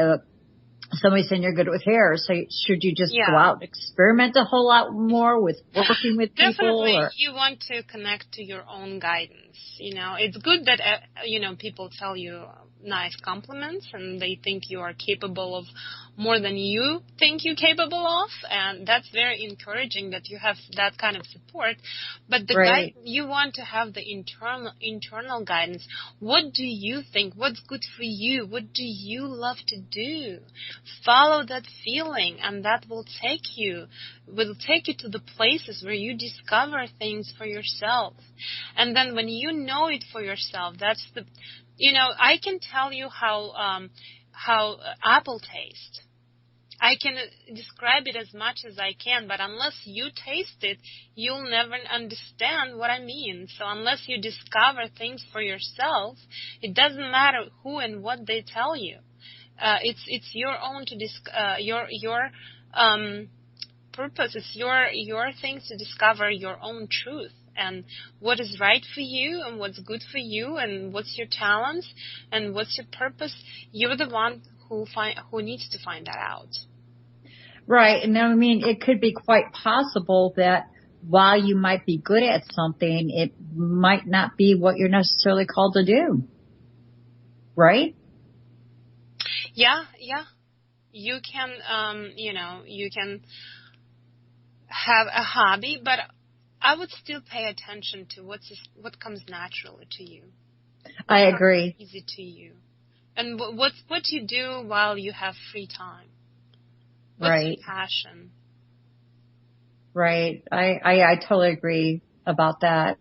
somebody saying you're good with hair. So should you just go out and experiment a whole lot more with working with people? Definitely, you want to connect to your own guidance. It's good that, people tell you nice compliments and they think you are capable of more than you think you're capable of, and that's very encouraging that you have that kind of support. But you want to have the internal guidance. What do you think? What's good for you? What do you love to do? Follow that feeling, and that will take you to the places where you discover things for yourself. And then when you know it for yourself, that's the I can tell you how apple tastes. I can describe it as much as I can, but unless you taste it, you'll never understand what I mean. So unless you discover things for yourself, it doesn't matter who and what they tell you. It's your own your purpose. It's your things to discover your own truth. And what is right for you and what's good for you and what's your talents and what's your purpose, you're the one who needs to find that out. Right. And it could be quite possible that while you might be good at something, it might not be what you're necessarily called to do. Right? Yeah. You can, you can have a hobby, but I would still pay attention to what comes naturally to you. I agree. Easy to you, and what you do while you have free time. What's your passion? Right. I totally agree about that.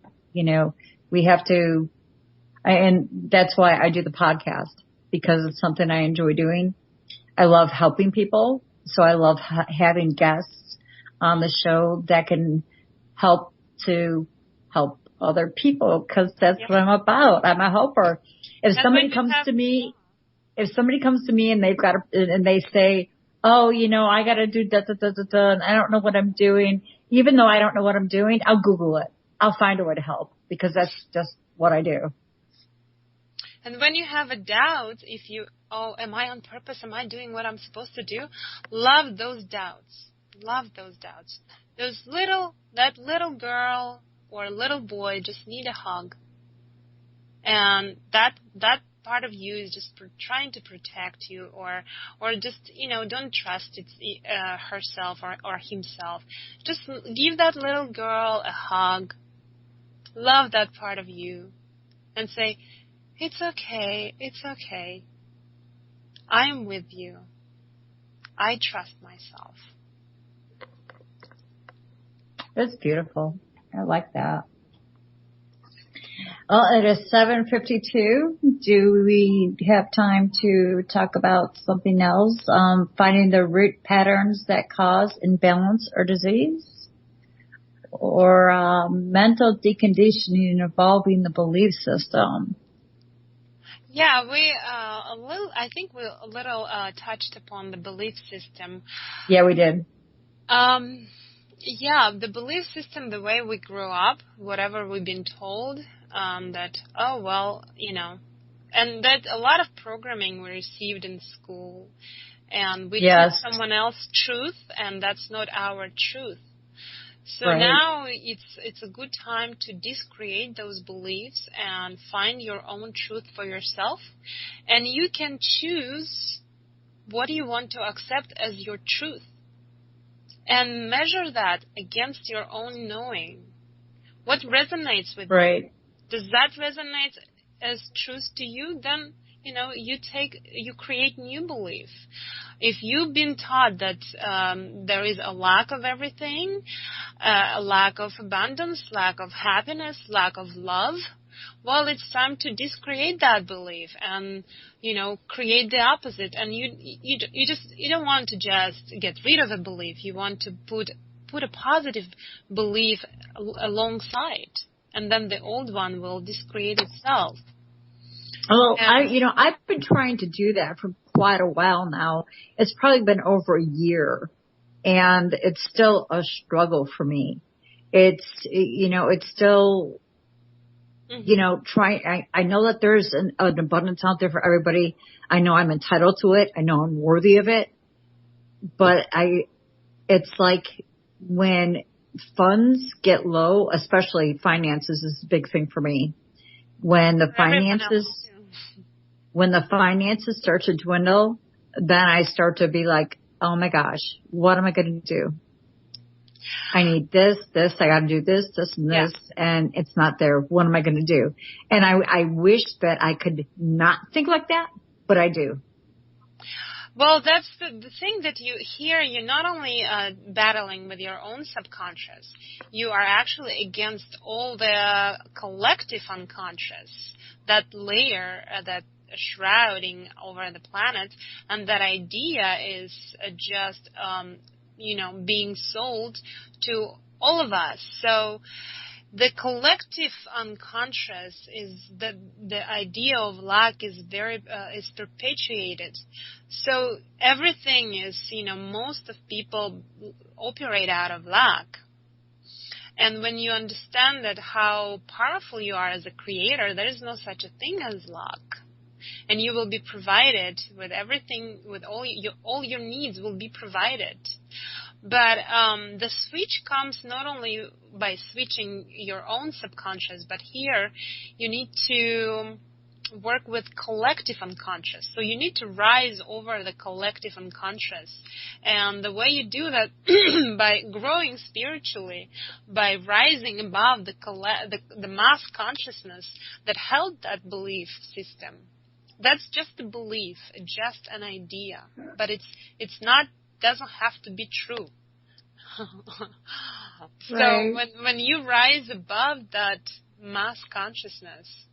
We have to, and that's why I do the podcast, because it's something I enjoy doing. I love helping people, so I love having guests on the show that can help other people, because that's what I'm about. I'm a helper. If somebody comes to me and and they say, oh, I got to do and I don't know what I'm doing. Even though I don't know what I'm doing, I'll Google it. I'll find a way to help, because that's just what I do. And when you have a doubt, am I on purpose? Am I doing what I'm supposed to do? Love those doubts. Love those doubts. That little girl or little boy just need a hug. And that part of you is just trying to protect you, or just, don't trust herself or himself. Just give that little girl a hug. Love that part of you and say, it's okay. It's okay. I am with you. I trust myself. That's beautiful. I like that. Well, it is 7:52. Do we have time to talk about something else? Finding the root patterns that cause imbalance or disease? or mental deconditioning involving the belief system. Yeah, I think we a little touched upon the belief system. Yeah, we did. Yeah, the belief system, the way we grew up, whatever we've been told, that, oh, well, and that a lot of programming we received in school, and we took someone else's truth, and that's not our truth. So now it's a good time to discreate those beliefs and find your own truth for yourself, and you can choose what you want to accept as your truth. And measure that against your own knowing. What resonates with you? Does that resonate as truth to you? Then, you create new belief. If you've been taught that there is a lack of everything, a lack of abundance, lack of happiness, lack of love, well, it's time to discreate that belief and, create the opposite. And you don't want to just get rid of a belief. You want to put a positive belief alongside, and then the old one will discreate itself. Oh, I've been trying to do that for quite a while now. It's probably been over a year, and it's still a struggle for me. It's still, I know that there's an abundance out there for everybody. I know I'm entitled to it. I know I'm worthy of it. But it's like when funds get low, especially finances is a big thing for me. When the finances start to dwindle, then I start to be like, oh my gosh, what am I going to do? I need this, I got to do this, and this, and it's not there. What am I going to do? And I wish that I could not think like that, but I do. Well, that's the thing that you're not only battling with your own subconscious, you are actually against all the collective unconscious, that layer, that shrouding over the planet, and that idea is just, being sold to all of us. So the collective unconscious is the idea of lack is is perpetuated. So everything is, most of people operate out of lack. And when you understand that how powerful you are as a creator, there is no such a thing as lack. And you will be provided with everything, with all your needs will be provided. But the switch comes not only by switching your own subconscious, but here you need to work with collective unconscious. So you need to rise over the collective unconscious. And the way you do that by growing spiritually, by rising above the mass consciousness that held that belief system. That's just a belief, just an idea, but it's not, doesn't have to be true. So when you rise above that mass consciousness,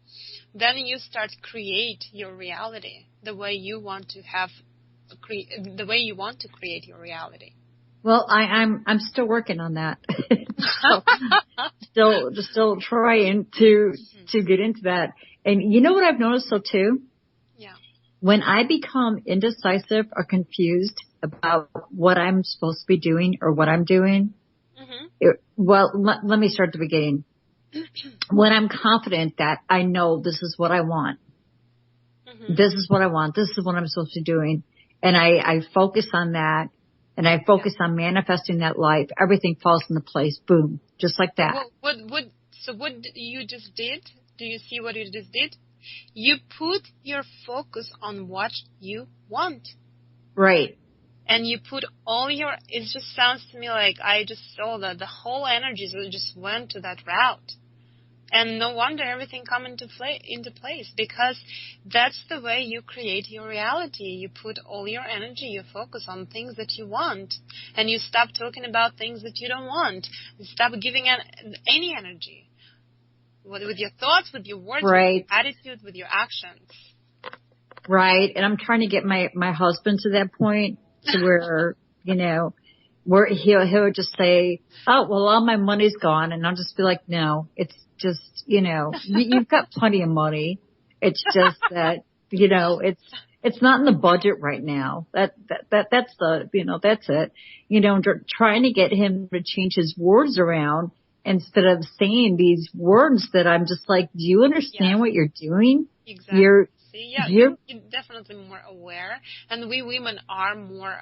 then you start create your reality the way you want to create your reality. Well, I'm still working on that. still trying to get into that. And you know what I've noticed though too? Yeah. When I become indecisive or confused about what I'm supposed to be doing or what I'm doing, let me start at the beginning. When I'm confident that I know this is what I want, this is what I want, this is what I'm supposed to be doing, and I focus on that, and I focus on manifesting that life, everything falls into place, boom, just like that. So what you just did, do you see what you just did? You put your focus on what you want. Right. And you put it just sounds to me like I just saw that the whole energies just went to that route. And no wonder everything come into place, because that's the way you create your reality. You put all your energy, you focus on things that you want, and you stop talking about things that you don't want. You stop giving any energy. With your thoughts, with your words, with your attitude, with your actions. Right. And I'm trying to get my husband to that point to where, where he'll just say, oh, well, all my money's gone. And I'll just be like, no, it's just, you've got plenty of money. It's just that, it's not in the budget right now. That's it. Trying to get him to change his words around instead of saying these words that I'm just like, do you understand what you're doing? Exactly. You're definitely more aware, and we women are more,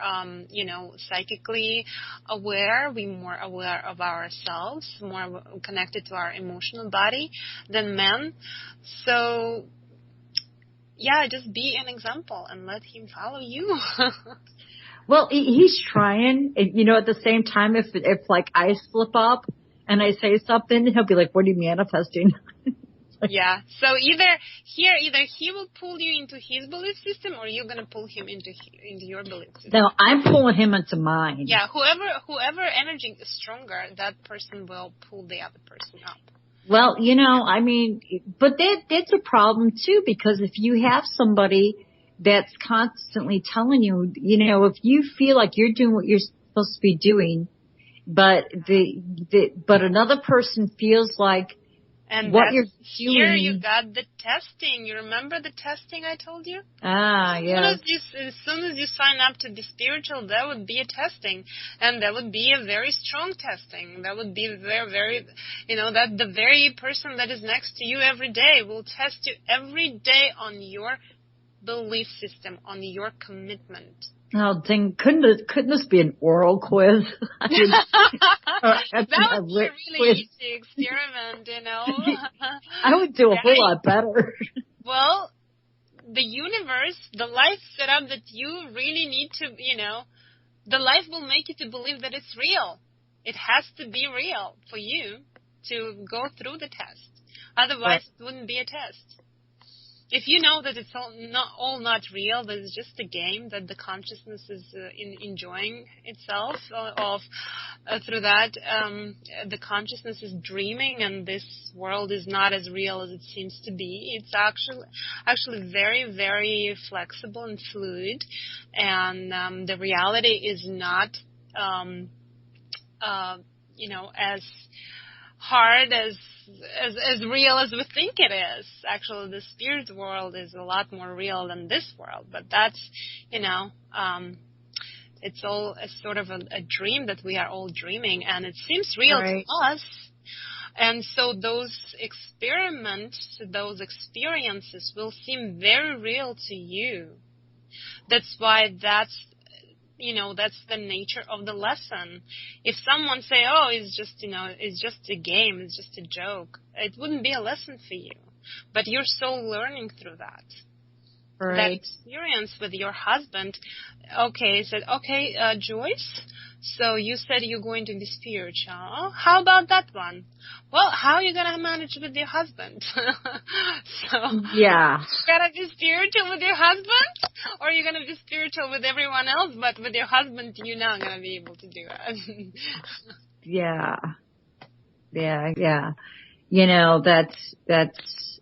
psychically aware. We're more aware of ourselves, more connected to our emotional body than men. So, just be an example and let him follow you. Well, he's trying. At the same time, if like I slip up and I say something, he'll be like, "What are you manifesting?" Yeah. So either he will pull you into his belief system, or you're gonna pull him into your belief system. No, I'm pulling him into mine. Yeah. Whoever energy is stronger, that person will pull the other person up. Well, but that's a problem too, because if you have somebody that's constantly telling you, if you feel like you're doing what you're supposed to be doing, but but another person feels like and what you're doing. Here you got the testing. You remember the testing I told you? Yes. As soon as you sign up to be spiritual, there would be a testing, and that would be a very strong testing. That would be very, very, that the very person that is next to you every day will test you every day on your belief system, on your commitment. Oh, dang, couldn't this be an oral quiz? That would be a really easy experiment, I would do a whole lot better. Well, the universe, the life setup that you really need to, the life will make you to believe that it's real. It has to be real for you to go through the test. Otherwise, it wouldn't be a test. If you know that it's all not real, that it's just a game, that the consciousness is enjoying itself through that, the consciousness is dreaming, and this world is not as real as it seems to be. It's actually very, very flexible and fluid, and the reality is not, as hard as real as we think it is. Actually, the spirit world is a lot more real than this world. But that's, it's all a sort of a dream that we are all dreaming, and it seems real to us. And so those experiments, those experiences will seem very real to you. That's why that's the nature of the lesson. If someone say, oh, it's just a game, it's just a joke, it wouldn't be a lesson for you. But you're still learning through that. Right. That experience with your husband, Joyce, so you said you're going to be spiritual. How about that one? Well, how are you going to manage with your husband? Yeah. You got to be spiritual with your husband, or you're going to be spiritual with everyone else, but with your husband, you're not going to be able to do it. Yeah.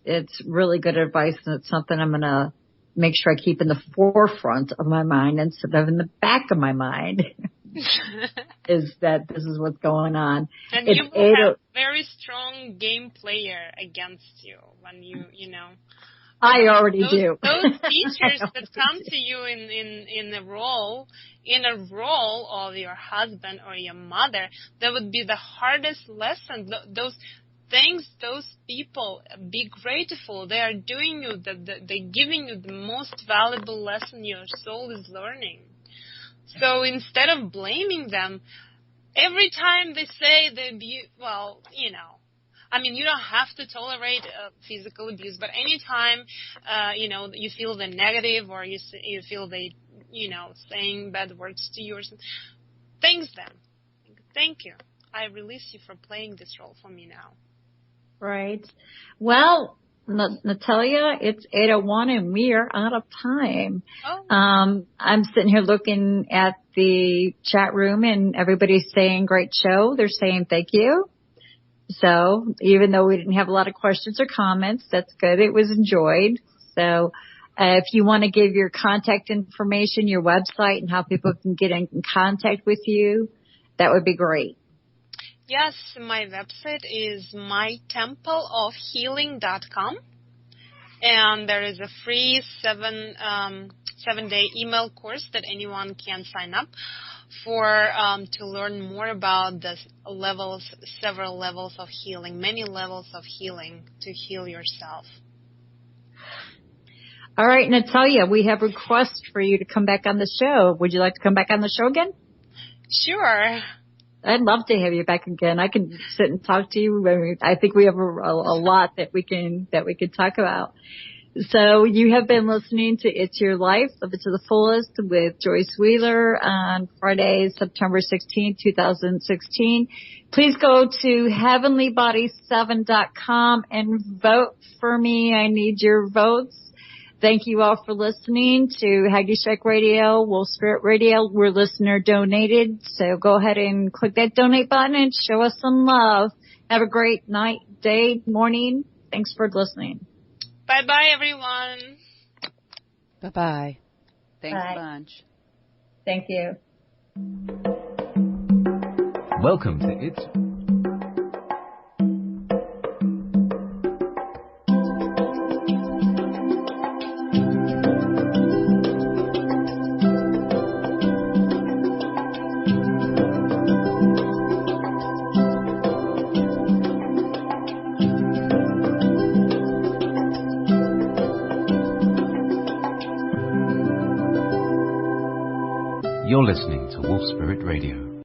It's really good advice, and it's something I'm going to make sure I keep in the forefront of my mind instead of in the back of my mind. Is that this is what's going on. And you will have a very strong game player against you when you I already do. Those teachers that come to you in a role of your husband or your mother, that would be the hardest lesson. Those things, those people, be grateful. They are doing you, they're giving you the most valuable lesson your soul is learning. So instead of blaming them, every time they say the abuse, you don't have to tolerate physical abuse, but anytime, you feel the negative, or you feel they, saying bad words to you or something, thank them. Thank you. I release you for playing this role for me now. Right. Well, Natallia, it's 8:01 and we are out of time. Oh. I'm sitting here looking at the chat room and everybody's saying great show. They're saying thank you. So even though we didn't have a lot of questions or comments, that's good. It was enjoyed. So if you want to give your contact information, your website, and how people can get in contact with you, that would be great. Yes, my website is mytempleofhealing.com. And there is a free 7-day email course that anyone can sign up for to learn more about the several levels of healing, many levels of healing to heal yourself. All right, Natallia, we have requests for you to come back on the show. Would you like to come back on the show again? Sure. I'd love to have you back again. I can sit and talk to you. I think we have a lot that we can talk about. So you have been listening to It's Your Life, Live It to the Fullest with Joyce Wheeler on Friday, September 16, 2016. Please go to heavenlybody7.com and vote for me. I need your votes. Thank you all for listening to Haggy Shack Radio, Wolf Spirit Radio. We're listener donated, so go ahead and click that donate button and show us some love. Have a great night, day, morning. Thanks for listening. Bye-bye, everyone. Bye-bye. Thanks Bye. a bunch. Thank you. Welcome to It's... You're listening to Wolf Spirit Radio.